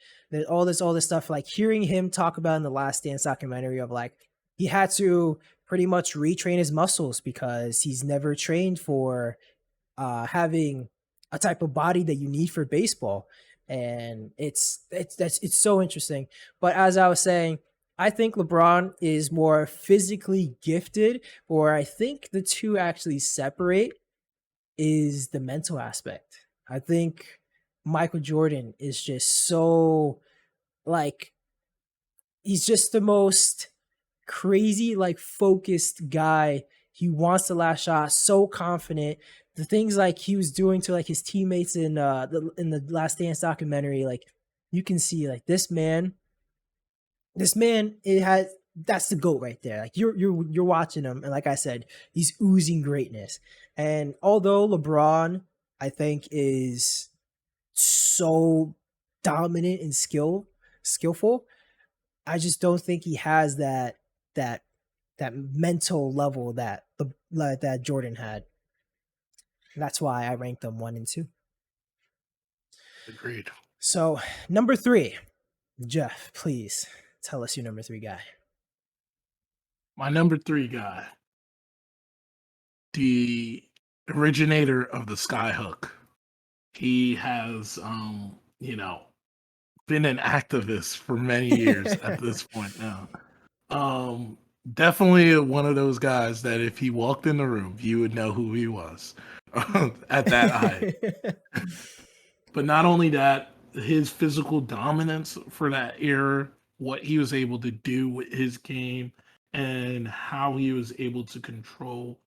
all this stuff. Like hearing him talk about in the Last Dance documentary of like he had to pretty much retrain his muscles because he's never trained for having a type of body that you need for baseball. And it's so interesting. But as I was saying, I think LeBron is more physically gifted, or I think the two actually separate is the mental aspect. I think Michael Jordan is just so like he's just the most crazy, like focused guy. He wants the last shot, so confident. The things like he was doing to like his teammates in the Last Dance documentary, like you can see like this man, it has that's the GOAT right there. Like you're watching him, and like I said, he's oozing greatness. And although LeBron, I think, is so dominant and skillful, I just don't think he has that that mental level that Jordan had. That's why I ranked them 1 and 2. Agreed. So number 3, Jeff, please tell us your number 3 guy. My number 3 guy, the originator of the skyhook. He has, been an activist for many years at this point now. Definitely one of those guys that if he walked in the room, you would know who he was at that height. But not only that, his physical dominance for that era, what he was able to do with his game, and how he was able to control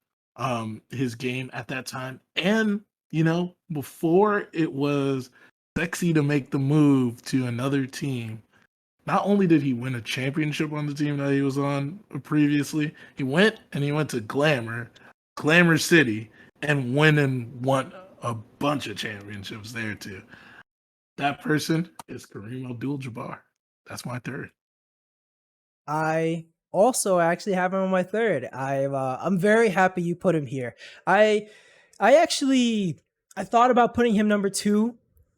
his game at that time. And, before it was sexy to make the move to another team, not only did he win a championship on the team that he was on previously, he went to Glamour City, and won a bunch of championships there too. That person is Kareem Abdul-Jabbar. That's my 3rd. I also actually have him on my 3rd. I'm very happy you put him here. I thought about putting him number 2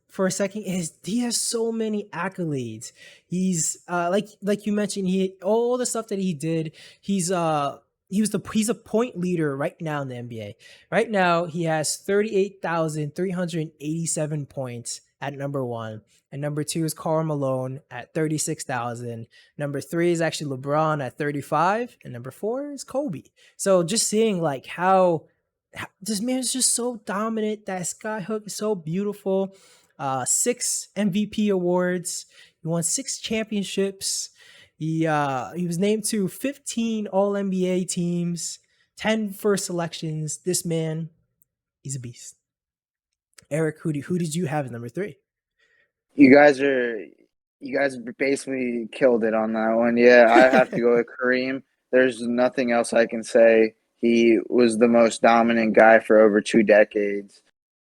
for a second. He has so many accolades. He's like you mentioned, all the stuff that he did. He's a point leader right now in the NBA. Right now, he has 38,387 points at number 1. And number 2 is Karl Malone at 36,000. Number 3 is actually LeBron at 35. And number 4 is Kobe. So just seeing like how this man is just so dominant. That skyhook is so beautiful. 6 MVP awards. He won 6 championships. He was named to 15 All-NBA teams, 10 first selections. This man, he's a beast. Eric, who did you have at number 3? You guys basically killed it on that one. Yeah, I have to go with Kareem. There's nothing else I can say. He was the most dominant guy for over 2 decades.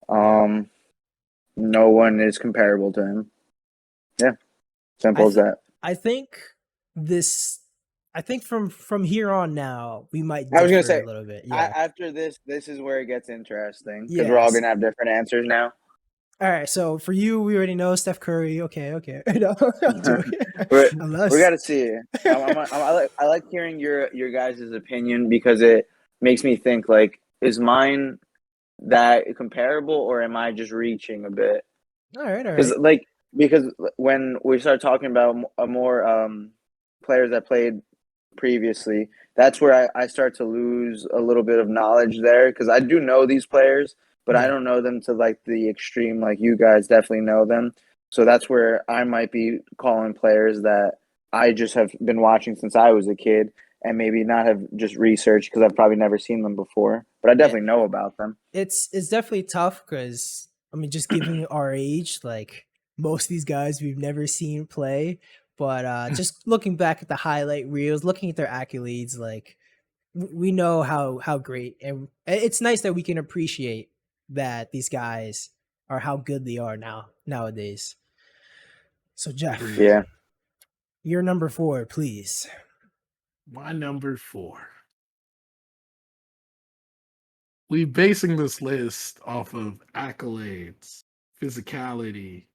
No one is comparable to him. Yeah, simple as that. I think from here on now, we might I was gonna differ say a little bit. Yeah. After this is where it gets interesting because we're all gonna have different answers now. All right, so for you, we already know Steph Curry. Okay. No, we got to see. I like hearing your guys' opinion because it makes me think. Like, is mine that comparable, or am I just reaching a bit? All right. Because when we start talking about more players that played previously, that's where I start to lose a little bit of knowledge there because I do know these players. But I don't know them to like the extreme, like you guys definitely know them. So that's where I might be calling players that I just have been watching since I was a kid and maybe not have just researched because I've probably never seen them before. But I definitely know about them. It's definitely tough because, I mean, just given our age, like most of these guys we've never seen play. But just looking back at the highlight reels, looking at their accolades, like we know how great. And it's nice that we can appreciate that these guys are how good they are nowadays. So Jeff, yeah, your number 4, please. My number 4. We're basing this list off of accolades, physicality,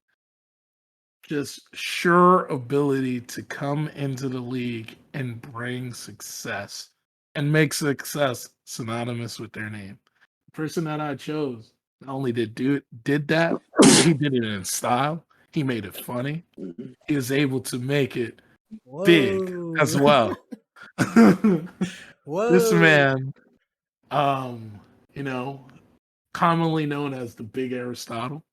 just sure ability to come into the league and bring success and make success synonymous with their name. The person that I chose not only did that, he did it in style. He made it funny. He was able to make it big as well. Whoa. This man, commonly known as the Big Aristotle.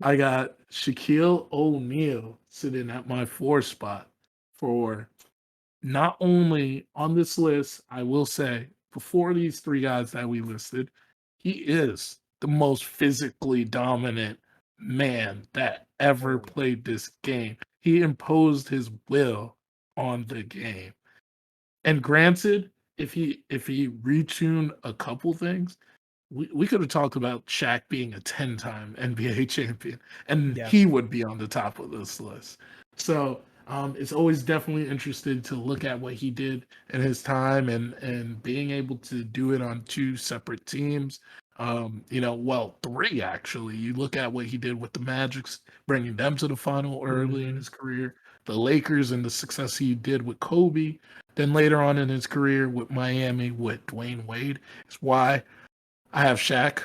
I got Shaquille O'Neal sitting at my 4 spot. for not only on this list, I will say, before these three guys that we listed, he is the most physically dominant man that ever played this game. He imposed his will on the game. And granted, if he retuned a couple things, we could have talked about Shaq being a 10-time NBA champion, and Yeah. he would be on the top of this list. So it's always definitely interesting to look at what he did in his time and being able to do it on two separate teams. Well, three actually. You look at what he did with the Magics, bringing them to the final early in his career, the Lakers and the success he did with Kobe, then later on in his career with Miami with Dwayne Wade. It's why I have Shaq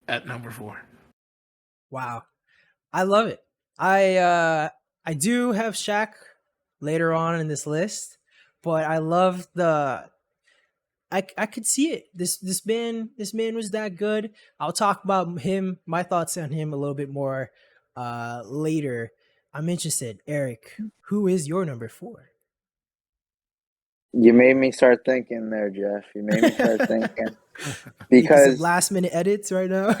at number 4. Wow. I love it. I do have Shaq later on in this list, but I love I could see it. This man was that good. I'll talk about him, my thoughts on him a little bit more later. I'm interested. Eric, who is your number 4? You made me start thinking there, Jeff. You made me start thinking. Making some Because, last minute edits right now.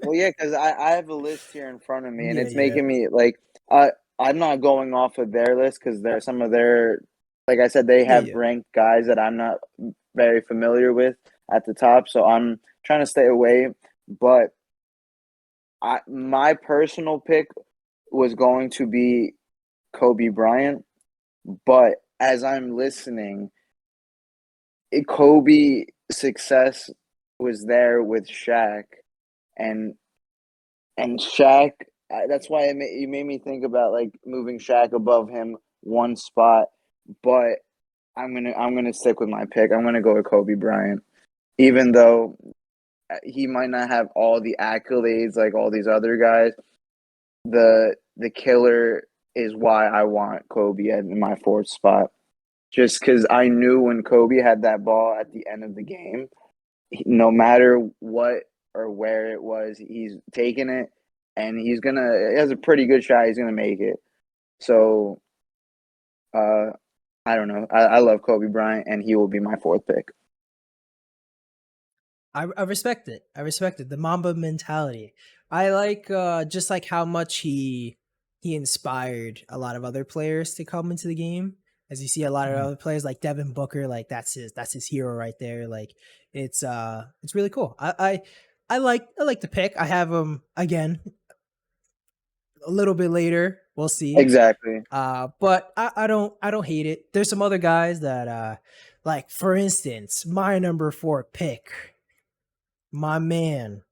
well, yeah, because I have a list here in front of me, and Yeah, it's yeah. making me like, I'm not going off of their list because they're some of their, like I said, they Yeah, have yeah. ranked guys that I'm not very familiar with at the top, so I'm trying to stay away. But my personal pick was going to be Kobe Bryant, but as I'm listening, Kobe success was there with Shaq, and Shaq. That's why you made me think about like moving Shaq above him one spot. But I'm gonna stick with my pick. I'm gonna go with Kobe Bryant, even though he might not have all the accolades like all these other guys. The killer is why I want Kobe in my 4th spot. Just because I knew when Kobe had that ball at the end of the game, no matter what or where it was, he's taking it, and he has a pretty good shot. He's gonna make it. So, I don't know. I love Kobe Bryant, and he will be my 4th pick. I respect it. I respect it. The Mamba mentality. I like just like how much he inspired a lot of other players to come into the game. As you see a lot of other players like Devin Booker, like that's his hero right there. Like it's really cool. I like the pick. I have him again a little bit later. We'll see. Exactly. But I don't hate it. There's some other guys that like for instance, my number 4 pick, my man.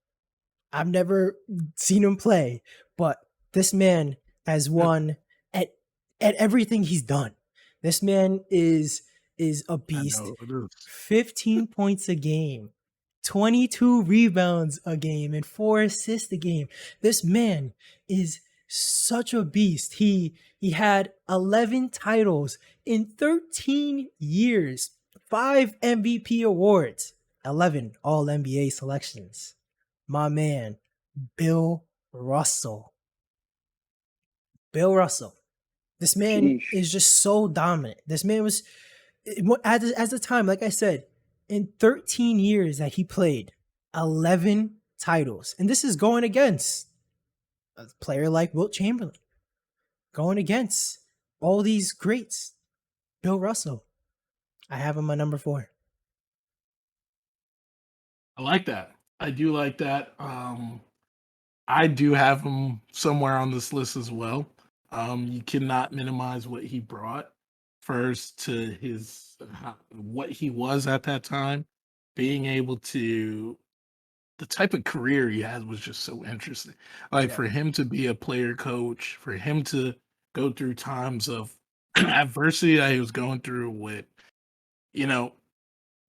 I've never seen him play, but this man has won at everything he's done. This man is a I beast. know it is. 15 points a game, 22 rebounds a game, and 4 assists a game. This man is such a beast. He had 11 titles in 13 years, 5 MVP awards, 11 All NBA selections. My man, Bill Russell. Bill Russell. This man Sheesh. is just so dominant. This man was, as the time, like I said, in 13 years that he played, 11 titles. And this is going against a player like Wilt Chamberlain, going against all these greats. Bill Russell. I have him at number 4. I like that. I do like that. I do have him somewhere on this list as well. You cannot minimize what he brought first to his what he was at that time. Being able to the type of career he had was just so interesting. Like Yeah. for him to be a player coach, for him to go through times of adversity that he was going through with, you know,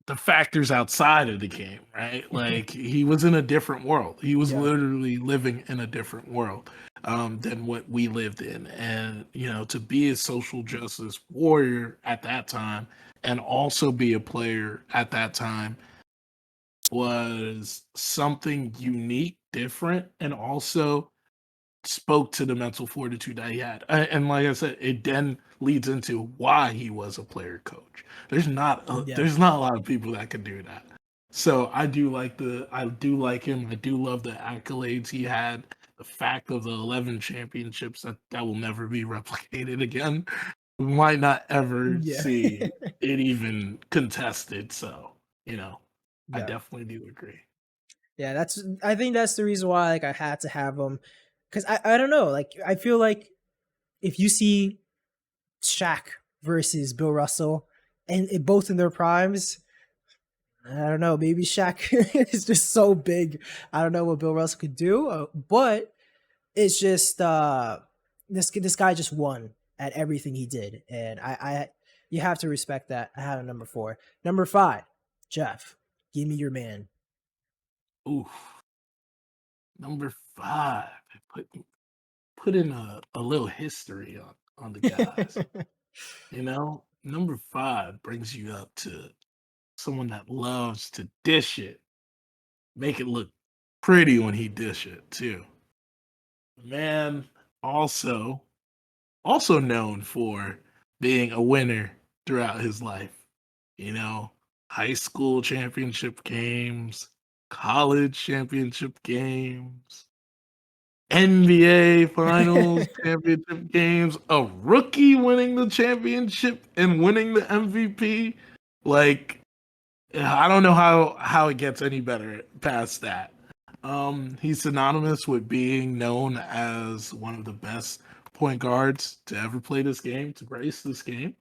the factors outside of the game, right? Like he was in a different world. He was Yeah. literally living in a different world than what we lived in. And, to be a social justice warrior at that time and also be a player at that time was something unique, different, and also spoke to the mental fortitude that he had. And like I said, it then leads into why he was a player coach. There's not a lot of people that can do that. So I do like him. I do love the accolades he had. The fact of the 11 championships that will never be replicated again. We might not ever see it even contested. So, I definitely do agree. Yeah, I think that's the reason why like I had to have him. Cause I don't know, like I feel like if you see Shaq versus Bill Russell and both in their primes, I don't know, maybe Shaq is just so big. I don't know what Bill Russell could do, but it's just this guy just won at everything he did, and I you have to respect that. I have a number 4. Number 5, Jeff, give me your man. Oof. Number 5. Put in a little history on the guys. Number 5 brings you up to someone that loves to dish it, make it look pretty when he dish it too. Man, also known for being a winner throughout his life. High school championship games, college championship games, NBA finals championship games, a rookie winning the championship and winning the MVP. Like, I don't know how it gets any better past that. He's synonymous with being known as one of the best point guards to ever play this game, to grace this game.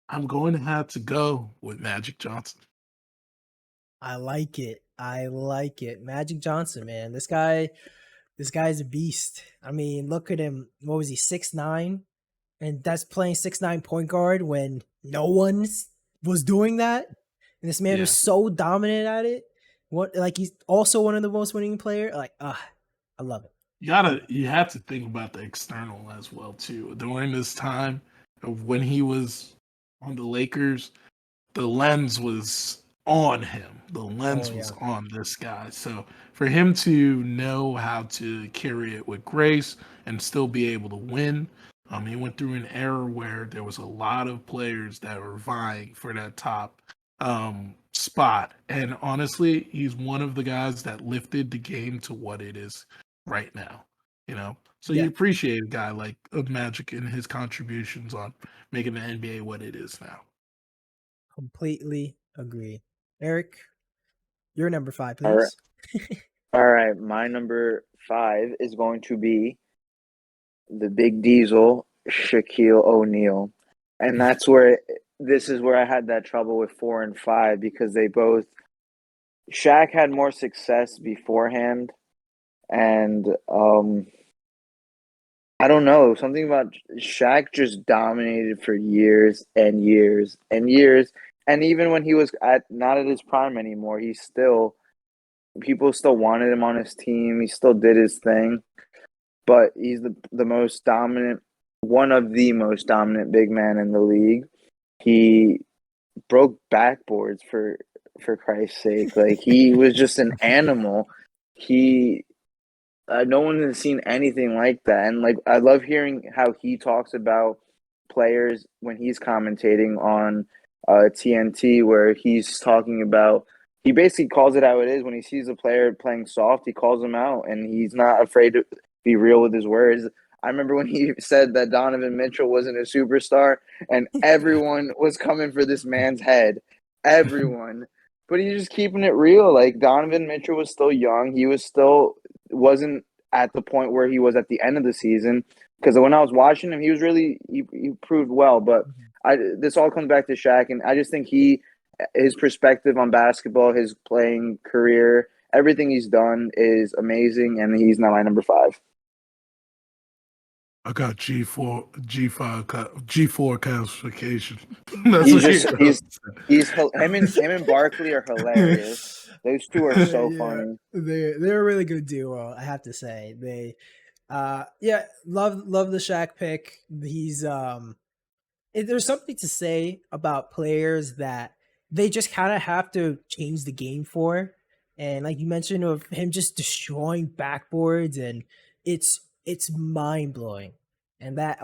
I'm going to have to go with Magic Johnson. I like it. Magic Johnson, man. This guy's a beast. I mean, look at him. What was he, 6'9"? And that's playing 6'9" point guard when no one was doing that. And this man was so dominant at it. He's also one of the most winning players. I love it. You have to think about the external as well too. During this time of when he was on the Lakers, the lens was on him. The lens was on this guy. So for him to know how to carry it with grace and still be able to win, he went through an era where there was a lot of players that were vying for that top spot. And honestly, he's one of the guys that lifted the game to what it is right now. So you appreciate a guy like Magic and his contributions on making the NBA what it is now. Completely agree. Eric, your number 5, please. All right. All right, my number 5 is going to be the Big Diesel, Shaquille O'Neal. And this is where I had that trouble with 4 and 5 because Shaq had more success beforehand. And I don't know, something about Shaq just dominated for years and years and years. And even when he was not at his prime anymore, people still wanted him on his team. He still did his thing. But he's the most dominant, one of the most dominant big man in the league. He broke backboards for Christ's sake. Like, he was just an animal. No one has seen anything like that. And like, I love hearing how he talks about players when he's commentating on TNT, where he's talking about, he basically calls it how it is. When he sees a player playing soft, he calls him out, and he's not afraid to be real with his words. I remember when he said that Donovan Mitchell wasn't a superstar, and everyone was coming for this man's head. Everyone. But he's just keeping it real. Like, Donovan Mitchell was still young. He wasn't at the point where he was at the end of the season. Because when I was watching him, he proved well. But this all comes back to Shaq, and I just think his perspective on basketball, his playing career, everything he's done is amazing, and he's not my number 5. I got G4 classification. Him and Barkley are hilarious. Those two are so funny. They're a really good duo, I have to say. They love the Shaq pick. He's there's something to say about players that they just kind of have to change the game for. And like you mentioned, of him just destroying backboards, and it's It's mind blowing. And that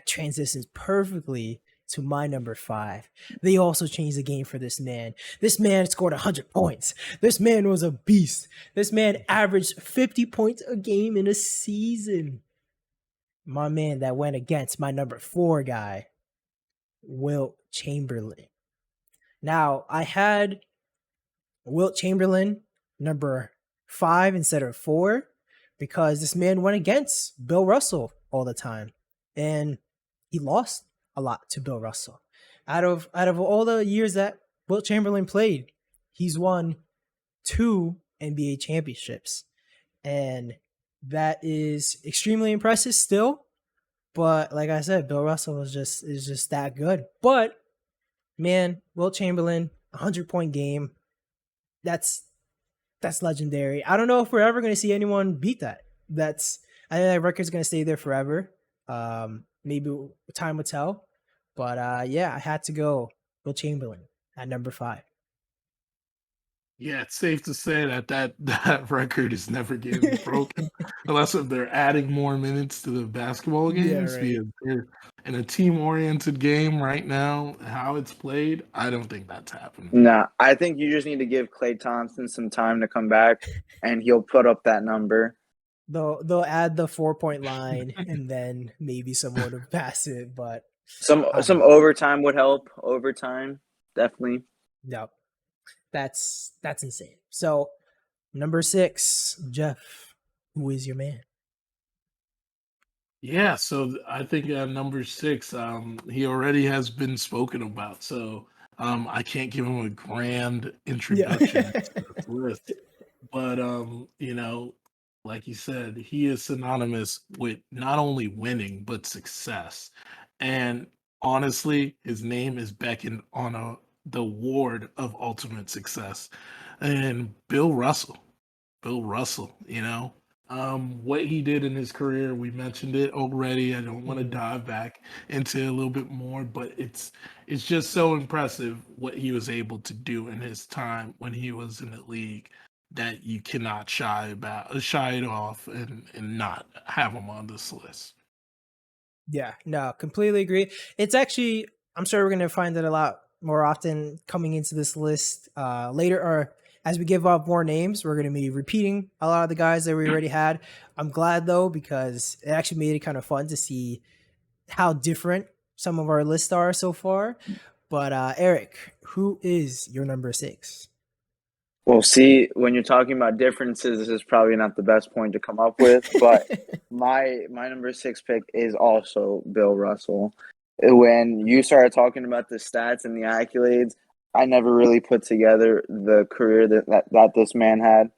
transitions perfectly to my number 5. They also changed the game for this man. This man scored 100 points. This man was a beast. This man averaged 50 points a game in a season. My man that went against my number 4 guy, Wilt Chamberlain. Now, I had Wilt Chamberlain number 5 instead of 4 because this man went against Bill Russell all the time, and he lost a lot to Bill Russell. Out of all the years that Wilt Chamberlain played, he's won 2 NBA championships, and that is extremely impressive still. But like I said, Bill Russell is just that good. But man, Wilt Chamberlain, 100-point game. That's legendary. I don't know if we're ever going to see anyone beat that. I think that record's going to stay there forever. Maybe time will tell. But yeah, I had to go Wilt Chamberlain at number 5. Yeah, it's safe to say that record is never getting broken unless if they're adding more minutes to the basketball Yeah, games. right. Because in a team-oriented game right now, how it's played, I don't think that's happening. Nah, I think you just need to give Klay Thompson some time to come back, and he'll put up that number. They'll add the 4-point line and then maybe someone to pass it, but Some overtime would help. Overtime, definitely. no. That's insane. So number 6, Jeff, who is your man? Yeah, so I think number 6, he already has been spoken about. So I can't give him a grand introduction to this list. But like you said, he is synonymous with not only winning but success. And honestly, his name is beckoned on the award of ultimate success. And Bill Russell, what he did in his career, we mentioned it already. I don't want to dive back into a little bit more, but it's just so impressive what he was able to do in his time when he was in the league that you cannot shy it off and not have him on this list. Yeah, no, completely agree. It's actually, I'm sure we're going to find it a lot more often coming into this list later, or as we give up more names, we're going to be repeating a lot of the guys that we already had. I'm glad though, because it actually made it kind of fun to see how different some of our lists are so far. But Eric, who is your number 6? Well, see, when you're talking about differences, this is probably not the best point to come up with, but my number 6 pick is also Bill Russell. When you started talking about the stats and the accolades, I never really put together the career that this man had.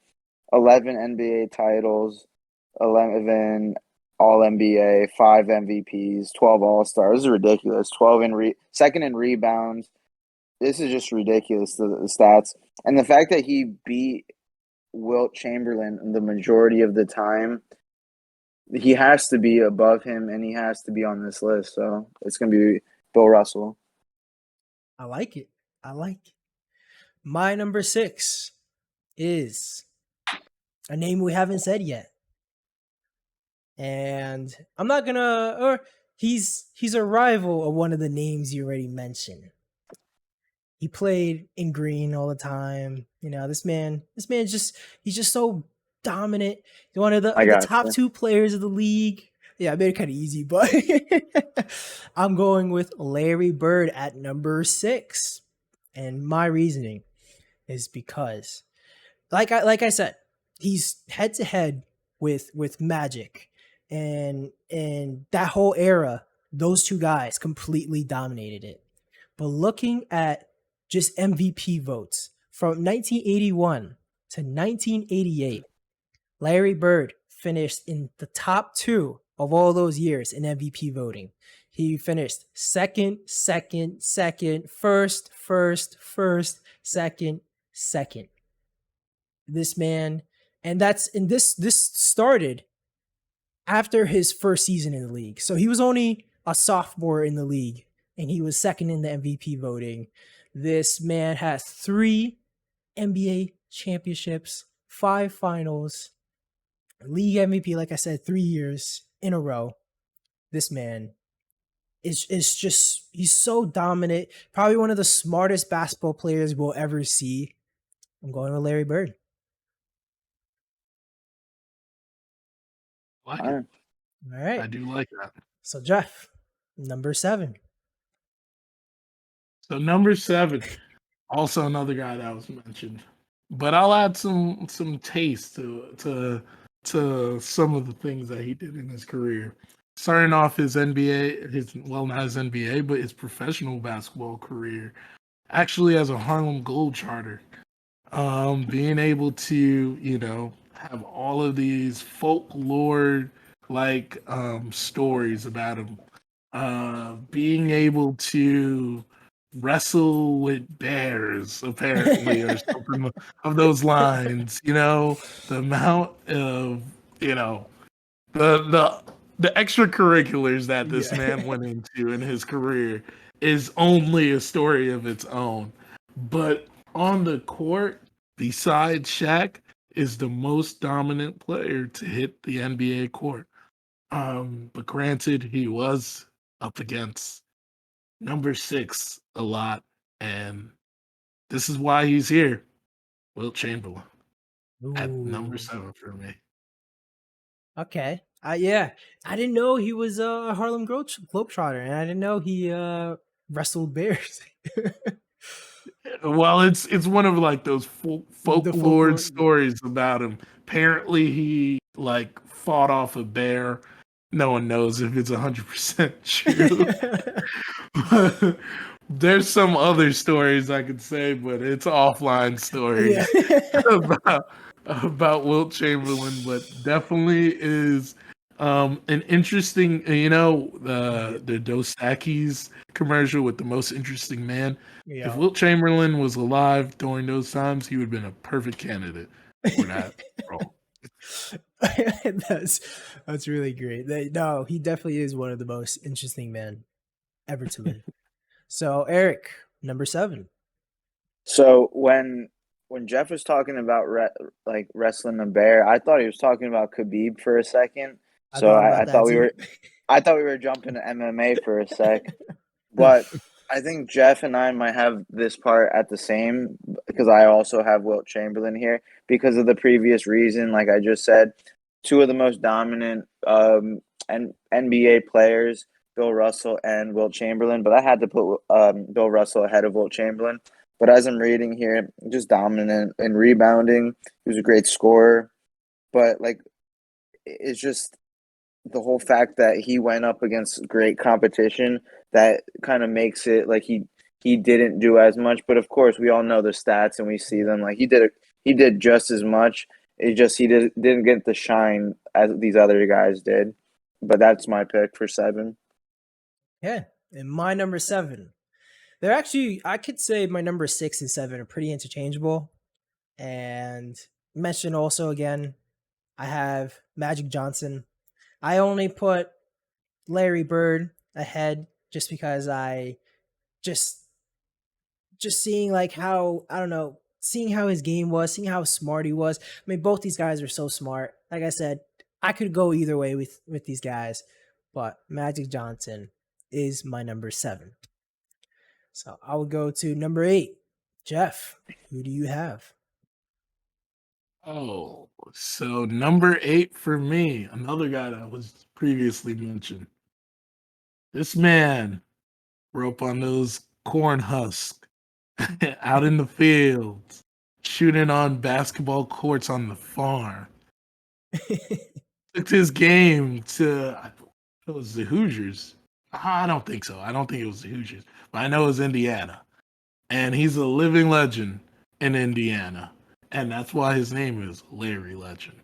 11 NBA titles, 11 All-NBA, 5 MVPs, 12 All-Stars. This is ridiculous. 12 second in rebounds. This is just ridiculous, the stats. And the fact that he beat Wilt Chamberlain the majority of the time, he has to be above him, and he has to be on this list. So it's going to be Bill Russell. I like it. My number 6 is a name we haven't said yet. And I'm not going to, or he's a rival of one of the names you already mentioned. He played in green all the time. This man he's just so dominant. He's one of the top 2 players of the league. Yeah, I made it kind of easy, but I'm going with Larry Bird at number 6. And my reasoning is because, like I said, he's head to head with Magic, and that whole era, those 2 guys completely dominated it. But looking at just MVP votes from 1981 to 1988, Larry Bird finished in the top 2 of all those years in MVP voting. He finished second, first, second. This man, and this started after his first season in the league. So he was only a sophomore in the league, and he was second in the MVP voting. This man has 3 NBA championships, 5 finals, League MVP, like I said, 3 years in a row. This man is just he's so dominant. Probably one of the smartest basketball players we'll ever see. I'm going with Larry Bird. Like it. Fine. All right. I do like that. So Jeff, number 7. So number 7, also another guy that was mentioned, but I'll add some taste to some of the things that he did in his career. Starting off his NBA, not his NBA, but his professional basketball career, actually as a Harlem Globetrotter. Being able to, have all of these folklore stories about him. Being able to wrestle with bears, apparently, or something of those lines. The amount of you know the extracurriculars that this Yeah. man went into in his career is only a story of its own. But on the court, besides Shaq, is the most dominant player to hit the NBA court. But granted, he was up against number 6 a lot, and this is why he's here. Wilt Chamberlain at number Ooh. 7 for me. Okay. Yeah. I didn't know he was a Harlem Globetrotter, and I didn't know he wrestled bears. Well, it's one of those The folklore folklore. stories about him. Apparently, he fought off a bear. No one knows if it's 100% true. There's some other stories I could say, but it's offline stories Yeah. about Wilt Chamberlain. But definitely is an interesting. The Dos Equis commercial with the most interesting man. If Yeah. Wilt Chamberlain was alive during those times, he would have been a perfect candidate for that role. That's really great. No, he definitely is one of the most interesting men ever to live. So Eric, number 7. So when Jeff was talking about wrestling a bear, I thought he was talking about Khabib for a second. I So thought I, about I that thought we too. were I thought we were jumping to MMA for a sec. But I think Jeff and I might have this part at the same, because I also have Wilt Chamberlain here because of the previous reason. Like I just said, two of the most dominant NBA players, Bill Russell and Wilt Chamberlain. But I had to put Bill Russell ahead of Wilt Chamberlain. But as I'm reading here, just dominant in rebounding. He was a great scorer. But it's just the whole fact that he went up against great competition that kind of makes it like he didn't do as much. But of course, we all know the stats and we see them. Like he did just as much. It just didn't get the shine as these other guys did. But that's my pick for 7. Yeah. And my number 7. They're actually, I could say my number 6 and 7 are pretty interchangeable. And mention also again, I have Magic Johnson. I only put Larry Bird ahead just because I just seeing how, I don't know, seeing how his game was, seeing how smart he was. I mean, both these guys are so smart. Like I said, I could go either way with these guys, but Magic Johnson is my number 7. So I would go to number 8. Jeff, who do you have? Oh, so number 8 for me, another guy that was previously mentioned. This man grew up on those corn husks out in the fields, shooting on basketball courts on the farm. Took his game to, I thought it was the Hoosiers. I don't think so. I don't think it was the Hoosiers, but I know it was Indiana. And he's a living legend in Indiana. And that's why his name is Larry Legend.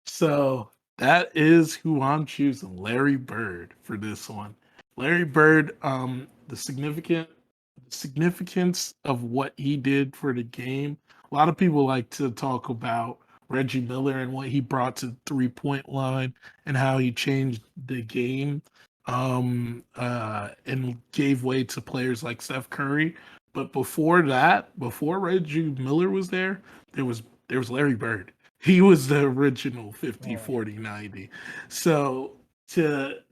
So that is who I'm choosing, Larry Bird, for this one. Larry Bird, the significance of what he did for the game. A lot of people like to talk about Reggie Miller and what he brought to the 3-point line and how he changed the game and gave way to players like Steph Curry. But before that, before Reggie Miller was there was Larry Bird. He was the original 50, 40, 90. So to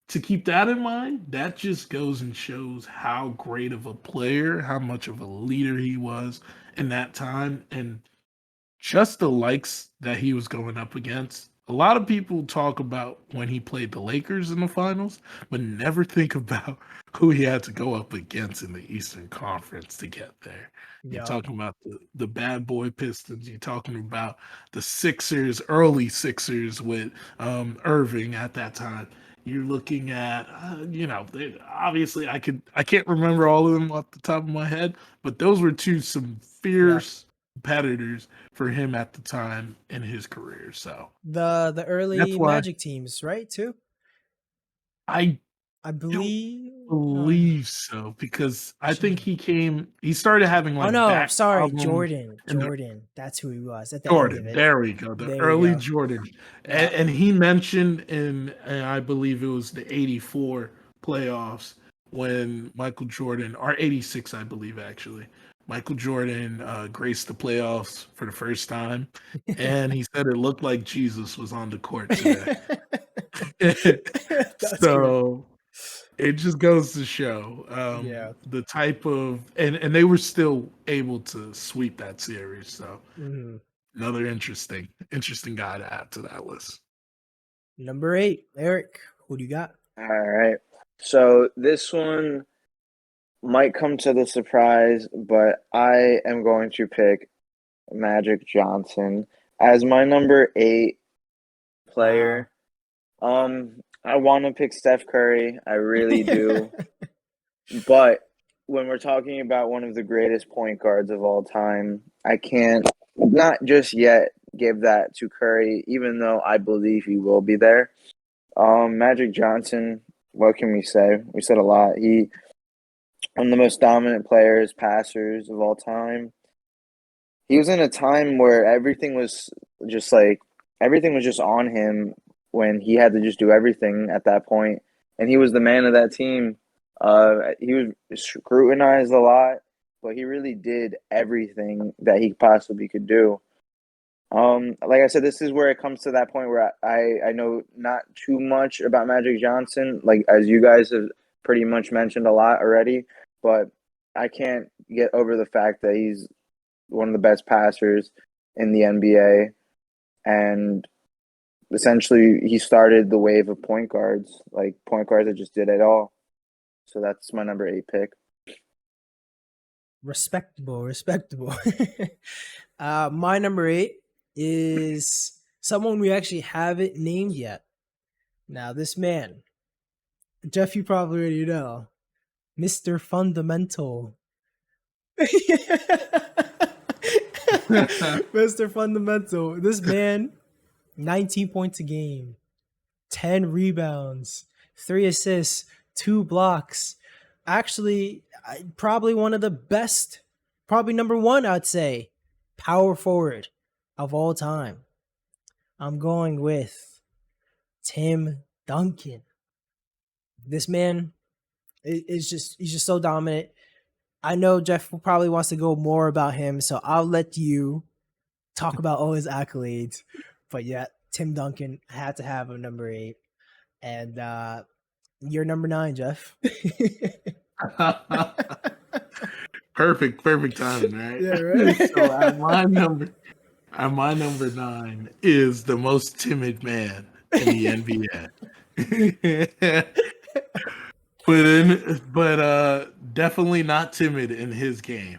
keep that in mind, that just goes and shows how great of a player, how much of a leader he was in that time, and just the likes that he was going up against. A lot of people talk about when he played the Lakers in the finals, but never think about who he had to go up against in the Eastern Conference to get there. You're Yeah. talking about the bad boy Pistons. You're talking about the Sixers, early Sixers with Irving at that time. You're looking at, obviously I can't remember all of them off the top of my head, but those were some Yeah. fierce competitors for him at the time in his career. So The that's early why Magic teams, right? Too. I I don't believe. believe so because I think Shit. he started having Oh like no, back sorry, problems Jordan. in the Jordan. That's who he was at the end of Jordan. it. There we go. The There we early go. Jordan. Yeah. And he mentioned I believe it was the 84 playoffs when Michael Jordan, or 86, I believe, actually. Michael Jordan graced the playoffs for the first time. And he said it looked like Jesus was on the court today. That's great. So it just goes to show Yeah. the type of and they were still able to sweep that series. So hmm another interesting guy to add to that list. Number 8, Eric. Who do you got? All right. So this one might come to the surprise, but I am going to pick Magic Johnson as my number 8 Wow. player. I want to pick Steph Curry. I really do. But when we're talking about one of the greatest point guards of all time, I can't not just yet give that to Curry, even though I believe he will be there. Magic Johnson, what can we say? We said a lot. He one of the most dominant players, passers of all time. He was in a time where just everything was just on him when he had to just do everything at that point, and he was the man of that team. He was scrutinized a lot, but he really did everything that he possibly could do. Like I said, this is where it comes to that point where I know not too much about Magic Johnson, like as you guys have pretty much mentioned a lot already, but I can't get over the fact that he's one of the best passers in the NBA, and essentially he started the wave of point guards, like point guards that just did it all. So that's my number 8 pick. Respectable. My number 8 is someone we actually haven't named yet. Now, this man, Jeff, you probably already know, Mr. Fundamental. Mr. Fundamental. This man, 19 points a game, 10 rebounds, 3 assists, 2 blocks. Actually, probably one of the best, probably number 1, I'd say, power forward of all time. I'm going with Tim Duncan. This man is he's just so dominant. I know Jeff probably wants to go more about him, so I'll let you talk about all his accolades. But yeah, Tim Duncan had to have a number 8. And you're number 9, Jeff. Perfect timing, right? Yeah, right. So at my number 9 is the most timid man in the NBA. But definitely not timid in his game.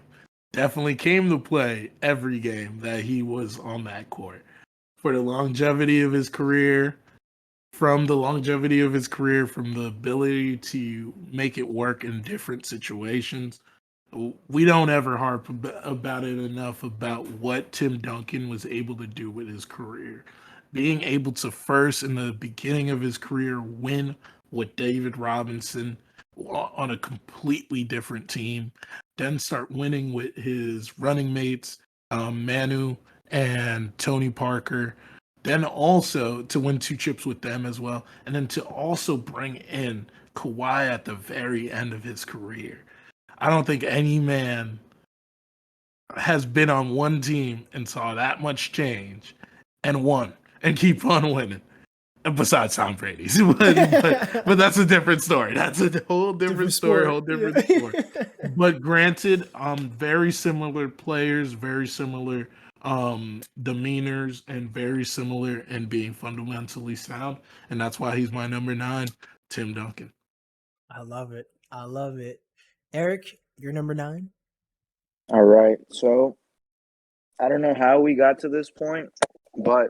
Definitely came to play every game that he was on that court. For the longevity of his career, from the ability to make it work in different situations. We don't ever harp about it enough about what Tim Duncan was able to do with his career. Being able to first, in the beginning of his career, win with David Robinson on a completely different team, then start winning with his running mates, Manu and Tony Parker, then also to win 2 chips with them as well, and then to also bring in Kawhi at the very end of his career. I don't think any man has been on one team and saw that much change and won and keep on winning. Besides Tom Brady's, but that's a different story. That's a whole different story, whole different sport. But granted, very similar players, very similar demeanors, and very similar in being fundamentally sound, and that's why he's my number 9, Tim Duncan. I love it. I love it. Eric, you're number 9. All right, so I don't know how we got to this point, but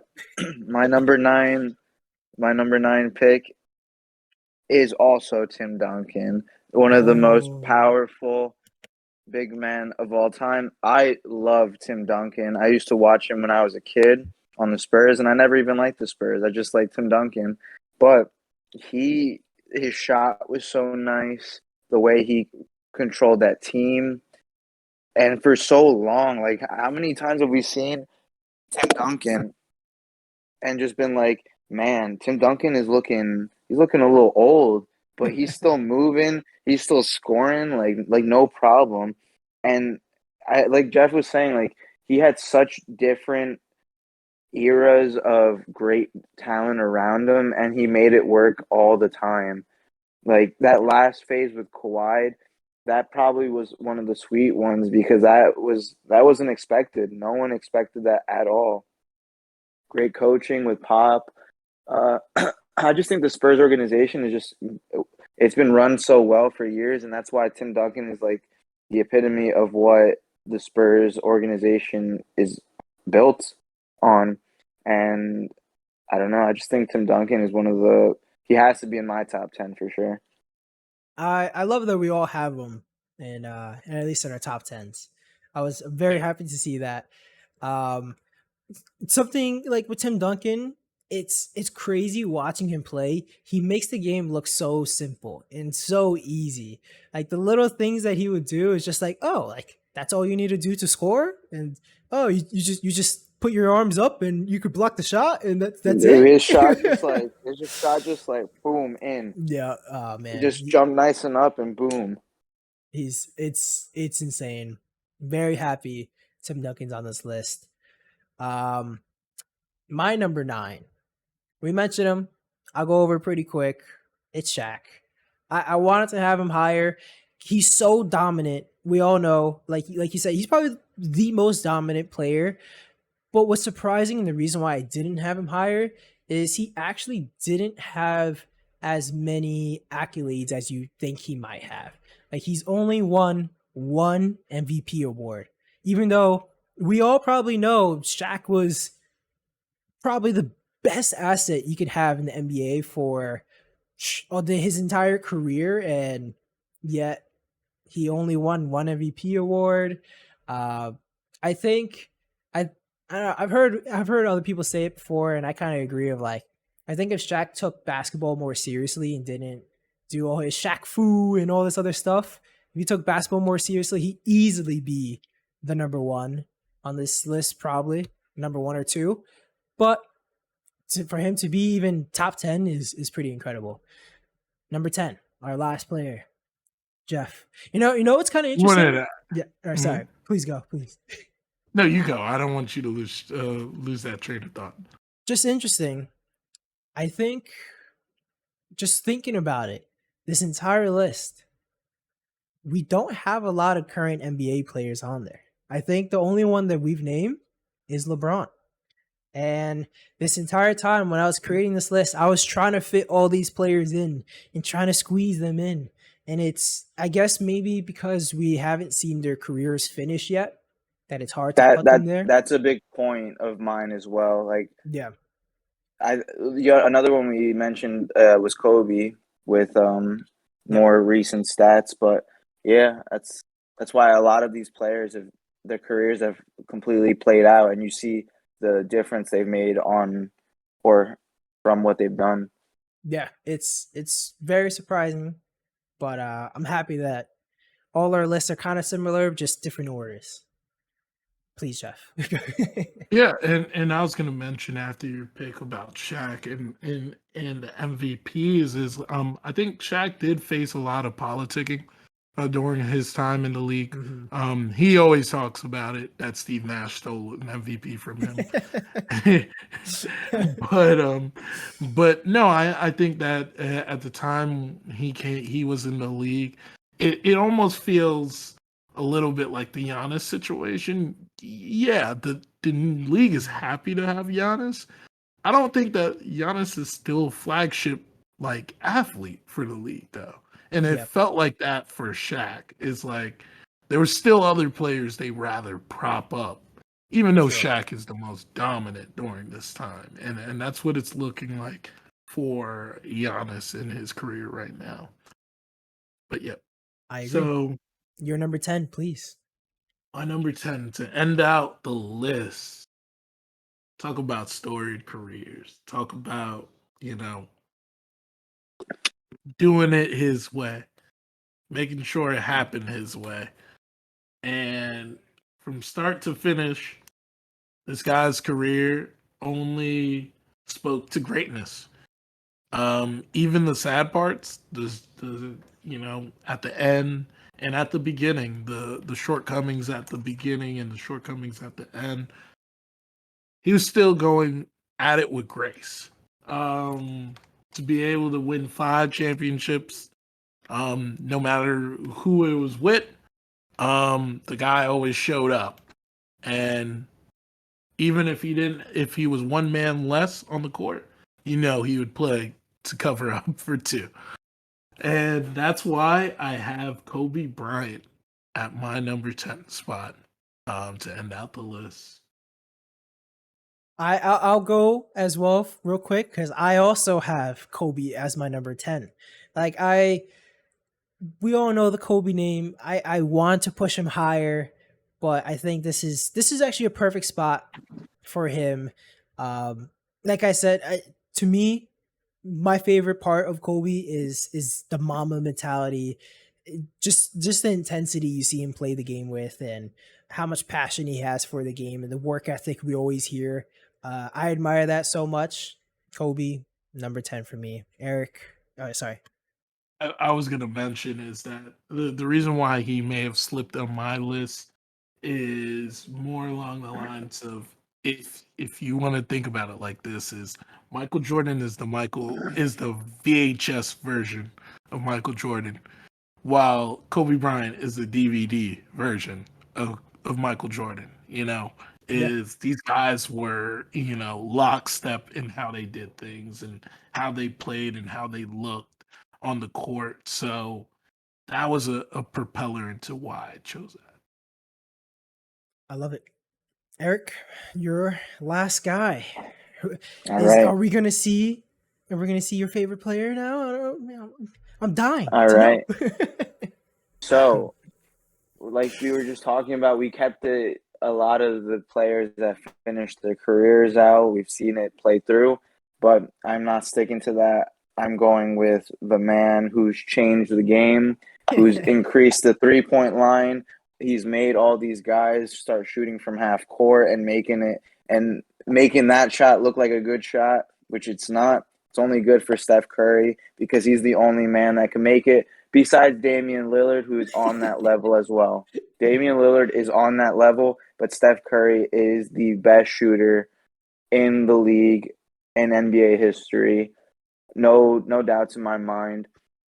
my number 9 pick is also Tim Duncan, one of the most powerful big men of all time. I love Tim Duncan. I used to watch him when I was a kid on the Spurs, and I never even liked the Spurs. I just liked Tim Duncan. But his shot was so nice, the way he controlled that team. And for so long, like, how many times have we seen Tim Duncan and just been like, man, Tim Duncan is looking a little old, but he's still moving, he's still scoring, like no problem. And I, like Jeff was saying, like, he had such different eras of great talent around him, and he made it work all the time. Like that last phase with Kawhi, that probably was one of the sweet ones because that wasn't expected. No one expected that at all. Great coaching with Pop. I just think the Spurs organization it's been run so well for years, and that's why Tim Duncan is like the epitome of what the Spurs organization is built on. And I don't know, I just think Tim Duncan is he has to be in my top 10 for sure. I love that we all have him and at least in our top 10s. I was very happy to see that. Something like with Tim Duncan, it's crazy watching him play. He makes the game look so simple and so easy. Like the little things that he would do is just like, oh, like that's all you need to do to score, and oh, you just put your arms up and you could block the shot, and that's it. His shot just like boom in. Yeah, oh man, he just jumped nice and up and boom. It's insane. Very happy Tim Duncan's on this list. My number 9. We mentioned him. I'll go over pretty quick. It's Shaq. I wanted to have him higher. He's so dominant. We all know, like you said, he's probably the most dominant player. But what's surprising, and the reason why I didn't have him higher, is he actually didn't have as many accolades as you think he might have. Like he's only won one MVP award, even though we all probably know Shaq was probably the best asset you could have in the NBA for his entire career, and yet he only won one MVP award. I think I've heard other people say it before, and I kind of agree. Of like, I think if Shaq took basketball more seriously and didn't do all his Shaq fu and all this other stuff, if he took basketball more seriously, he'd easily be the number 1 on this list, probably number 1 or 2. But for him to be even top 10 is pretty incredible. Number 10, our last player, Jeff. You know what's kind of interesting? Yeah. Sorry. Please go. Please. No, you go. I don't want you to lose that train of thought. Just interesting. I think, just thinking about it, this entire list, we don't have a lot of current NBA players on there. I think the only one that we've named is LeBron. And this entire time when I was creating this list, I was trying to fit all these players in and trying to squeeze them in. And it's, I guess maybe because we haven't seen their careers finish yet, that it's hard to put them there. That's a big point of mine as well. Like, yeah, another one we mentioned was Kobe with more recent stats, but yeah, that's why a lot of these players their careers have completely played out, and you see the difference they've made on or from what they've done. Yeah, it's very surprising, but I'm happy that all our lists are kind of similar, just different orders. Please, Jeff. Yeah, and I was gonna mention after your pick about Shaq and the MVPs is I think Shaq did face a lot of politicking during his time in the league. Mhm. He always talks about it that Steve Nash stole an MVP from him. But no, I think that at the time he was in the league, it almost feels a little bit like the Giannis situation. Yeah, the league is happy to have Giannis. I don't think that Giannis is still flagship like athlete for the league though. And it Yep. felt like that for Shaq. It's like there were still other players they rather prop up, even though True. Shaq is the most dominant during this time. And that's what it's looking like for Giannis in his career right now. But yeah. I agree. So Your number 10, please. my number 10 to end out the list. Talk about storied careers. Talk about, doing it his way, making sure it happened his way. And from start to finish, this guy's career only spoke to greatness. Even the sad parts, at the end and at the beginning, the shortcomings at the beginning and the shortcomings at the end, he was still going at it with grace. To be able to win 5 championships, no matter who it was with, the guy always showed up. And even if he was one man less on the court, he would play to cover up for 2. And that's why I have Kobe Bryant at my number 10 spot, to end out the list. I'll go as well real quick because I also have Kobe as my number 10. Like we all know the Kobe name. I want to push him higher, but I think this is actually a perfect spot for him. Like I said, to me, my favorite part of Kobe is the Mamba mentality. Just the intensity you see him play the game with, and how much passion he has for the game, and the work ethic we always hear. I admire that so much. Kobe, number 10 for me. Eric, sorry. I was gonna mention is that the reason why he may have slipped on my list is more along the lines of, if you want to think about it like this, is Michael Jordan is the VHS version of Michael Jordan, while Kobe Bryant is the DVD version of Michael Jordan. Yep. Is these guys were, lockstep in how they did things and how they played and how they looked on the court. So that was a propeller into why I chose that. I love it. Eric, your last guy. All right. Are we gonna see? Are we gonna see your favorite player now? I don't know. I'm dying All to right. know. So, like we were just talking about, we kept it a lot of the players that finished their careers out. We've seen it play through, but I'm not sticking to that. I'm going with the man who's changed the game, who's increased the 3-point line. He's made all these guys start shooting from half court and making that shot look like a good shot, which it's not. It's only good for Steph Curry because he's the only man that can make it, besides Damian Lillard, who is on that level as well. Damian Lillard is on that level, but Steph Curry is the best shooter in the league in NBA history. No doubts in my mind.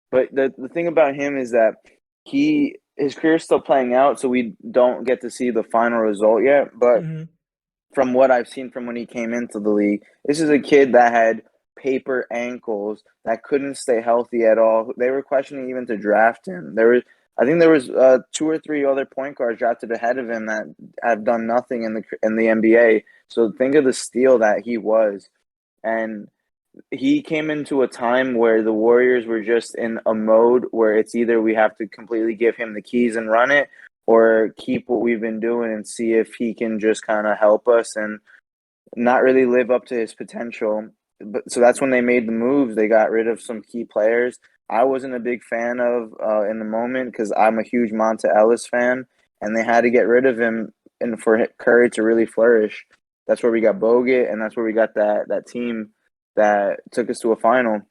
But the thing about him is that his career's still playing out, so we don't get to see the final result yet. But Mhm. from what I've seen from when he came into the league, this is a kid that had paper ankles that couldn't stay healthy at all. They were questioning even to draft him. I think there was 2 or 3 other point guards drafted ahead of him that have done nothing in the NBA. So think of the steal that he was, and he came into a time where the Warriors were just in a mode where it's either we have to completely give him the keys and run it, or keep what we've been doing and see if he can just kind of help us and not really live up to his potential. But so that's when they made the moves. They got rid of some key players. I wasn't a big fan of in the moment because I'm a huge Monta Ellis fan, and they had to get rid of him and for Curry to really flourish. That's where we got Bogut, and that's where we got that team that took us to a final.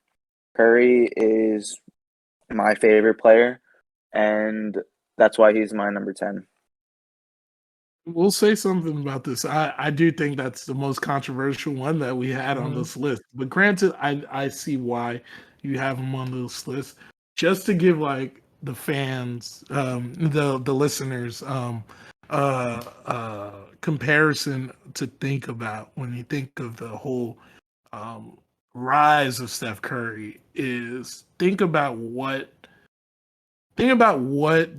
Curry is my favorite player. and that's why he's my number 10. We'll say something about this. I do think that's the most controversial one that we had on this list. But granted, I see why you have him on this list. Just to give like the fans, the listeners, comparison to think about when you think of the whole rise of Steph Curry is think about what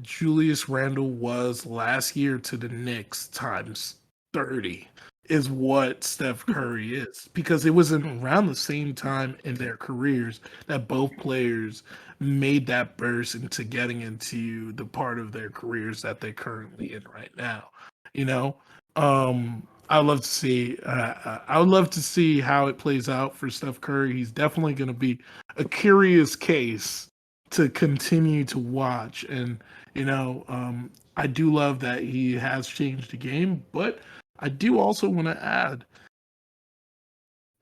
Julius Randle was last year to the Knicks times 30 is what Steph Curry is. Because it was around the same time in their careers that both players made that burst into getting into the part of their careers that they're currently in right now. You know, I love to see. I would love to see how it plays out for Steph Curry. He's definitely going to be a curious case to continue to watch. And I do love that he has changed the game, but I do also want to add,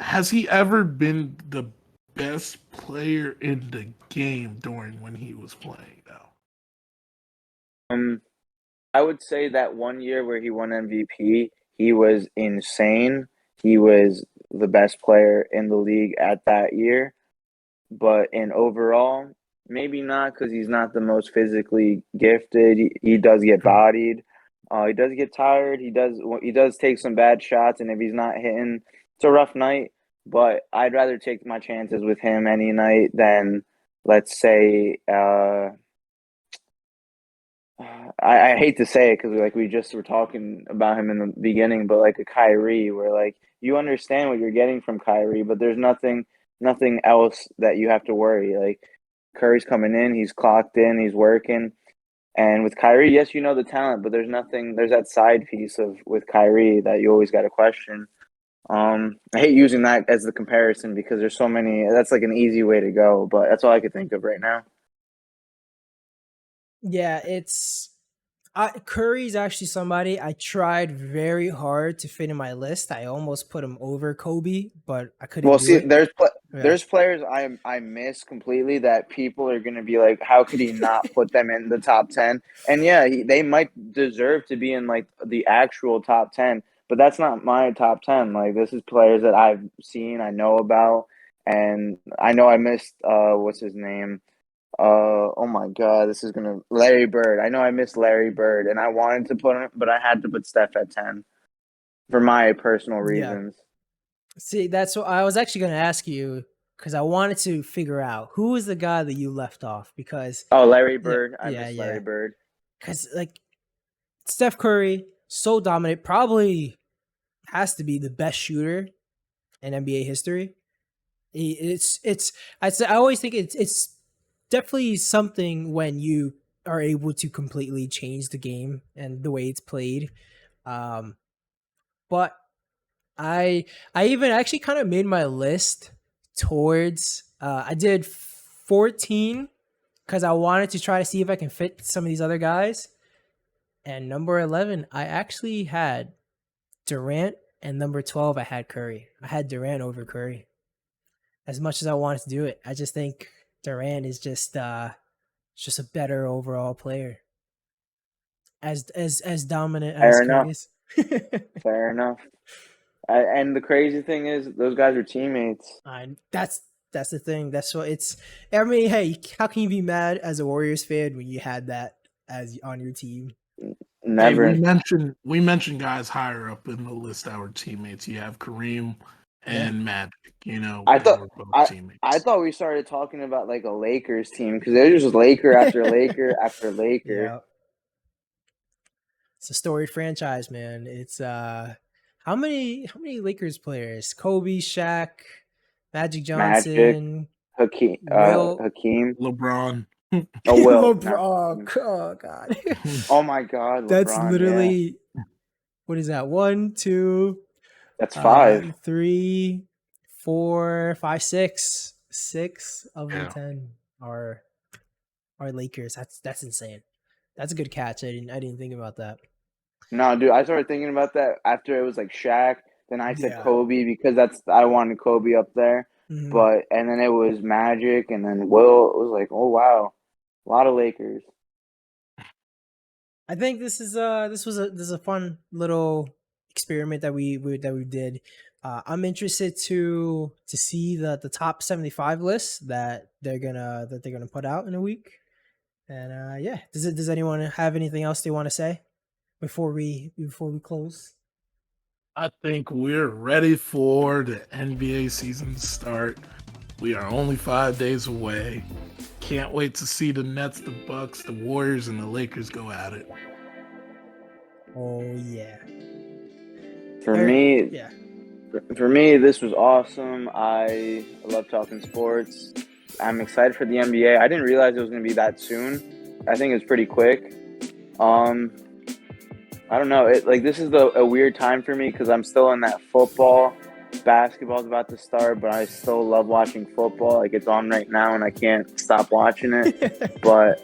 has he ever been the best player in the game during when he was playing though? I would say that one year where he won MVP, he was insane. He was the best player in the league at that year. But in overall, maybe not, because he's not the most physically gifted. He does get bodied. He does get tired. He does take some bad shots, and if he's not hitting, it's a rough night. But I'd rather take my chances with him any night than, let's say, I hate to say it because we just were talking about him in the beginning, but like a Kyrie, where like you understand what you're getting from Kyrie, but there's nothing else that you have to worry. Like Curry's coming in, he's clocked in, he's working. And with Kyrie, yes, you know the talent, but there's that side piece with Kyrie that you always got to question. I hate using that as the comparison because there's so many. That's like an easy way to go, but that's all I could think of right now. Yeah, Curry's actually somebody I tried very hard to fit in my list. I almost put him over Kobe, but I couldn't Well, do see, it. there's players I miss completely that people are going to be like, how could he not put them in the top 10? And yeah, they might deserve to be in like the actual top 10, but that's not my top 10. Like this is players that I've seen, I know about, and I know I missed what's his name? Oh my God, Larry Bird. I know I missed Larry Bird, and I wanted to put him, but I had to put Steph at 10 for my personal Yeah. reasons. See, that's what I was actually going to ask you because I wanted to figure out who was the guy that you left off because Oh, Larry yeah, Bird. I yeah, miss yeah. Larry Bird. Because like Steph Curry, so dominant, probably has to be the best shooter in NBA history. I always think it's definitely something when you are able to completely change the game and the way it's played. But I even actually kind of made my list towards I did 14 because I wanted to try to see if I can fit some of these other guys. And number 11, I actually had Durant, and number 12, I had Curry. I had Durant over Curry. As much as I wanted to do it, I just think Durant is just a better overall player. As dominant as Fair Curry enough. is. Fair enough. And the crazy thing is, those guys are teammates. That's the thing. That's what it's. I mean, hey, how can you be mad as a Warriors fan when you had that as on your team? Hey, Never. we mentioned guys higher up in the list that were teammates. You have Kareem and Magic. I they thought were both I I teammates. thought we started talking about like a Lakers team because they're just Laker after Laker after Laker. Yeah, it's a storied franchise, man. It's how many Lakers players? Kobe, Shaq, Magic Magic, Johnson, Will, Hakeem. LeBron. Oh, Will, LeBron. not Hakeem. Oh God, Oh my God, that's LeBron. Yeah, literally what is that? 1, 2, that's 5. 3, 4, 5, 6. 6 of the Yeah. 10 are Lakers. That's insane. That's a good catch. I didn't think about that. No, dude, I started thinking about that after it was like Shaq. Then I said Yeah. Kobe because I wanted Kobe up there. Mhm. And then it was Magic, and then Will. It was like, oh wow, a lot of Lakers. I think this is a fun little experiment that we did. I'm interested to see the top 75 list that they're gonna put out in a week. And yeah, does anyone have anything else they want to say before we close? I think we're ready for the NBA season to start. We are only 5 days away. Can't wait to see the Nets, the Bucks, the Warriors, and the Lakers go at it. Oh yeah. For Erick, me, yeah. For me, this was awesome. I love talking sports. I'm excited for the NBA. I didn't realize it was going to be that soon. I think it's pretty quick. I don't know. This is a weird time for me because I'm still in that football. Basketball's about to start, but I still love watching football. Like, it's on right now, and I can't stop watching it. but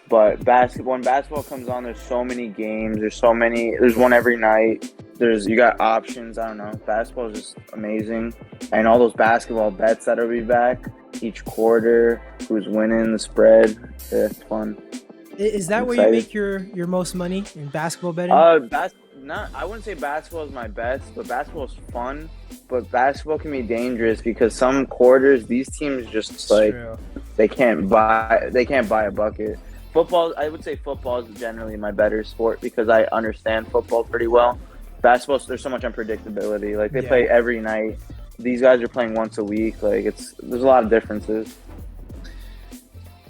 when basketball comes on, there's so many games. There's one every night. You got options. I don't know. Basketball is just amazing. And all those basketball bets that'll be back each quarter, who's winning the spread. Yeah, it's fun. Is that where you make your most money in basketball betting? I wouldn't say basketball is my best, but basketball is fun. But basketball can be dangerous because some quarters, these teams just True. they can't buy a bucket. Football, I would say football is generally my better sport because I understand football pretty well. Basketball, there's so much unpredictability. Like, they play every night. These guys are playing once a week. Like, there's a lot of differences.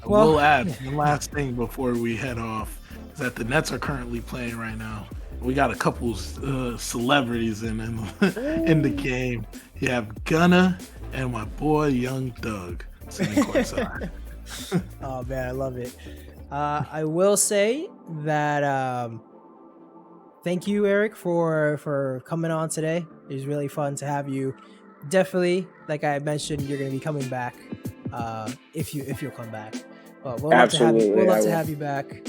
We'll add the last thing before we head off is that the Nets are currently playing right now. We got a couple celebrities in the game. You have Gunna and my boy Young Thug sitting courtside. Oh man, I love it. I will say that thank you, Erick, for coming on today. It was really fun to have you. Definitely, like I mentioned, you're going to be coming back if you'll come back. But we'll love to have you back.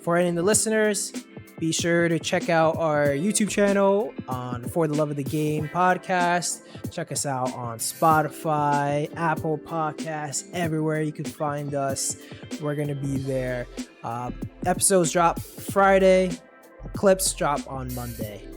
For any of the listeners, be sure to check out our YouTube channel on For the Love of the Game podcast. Check us out on Spotify, Apple Podcasts, everywhere you can find us. We're going to be there. Episodes drop Friday. Clips drop on Monday.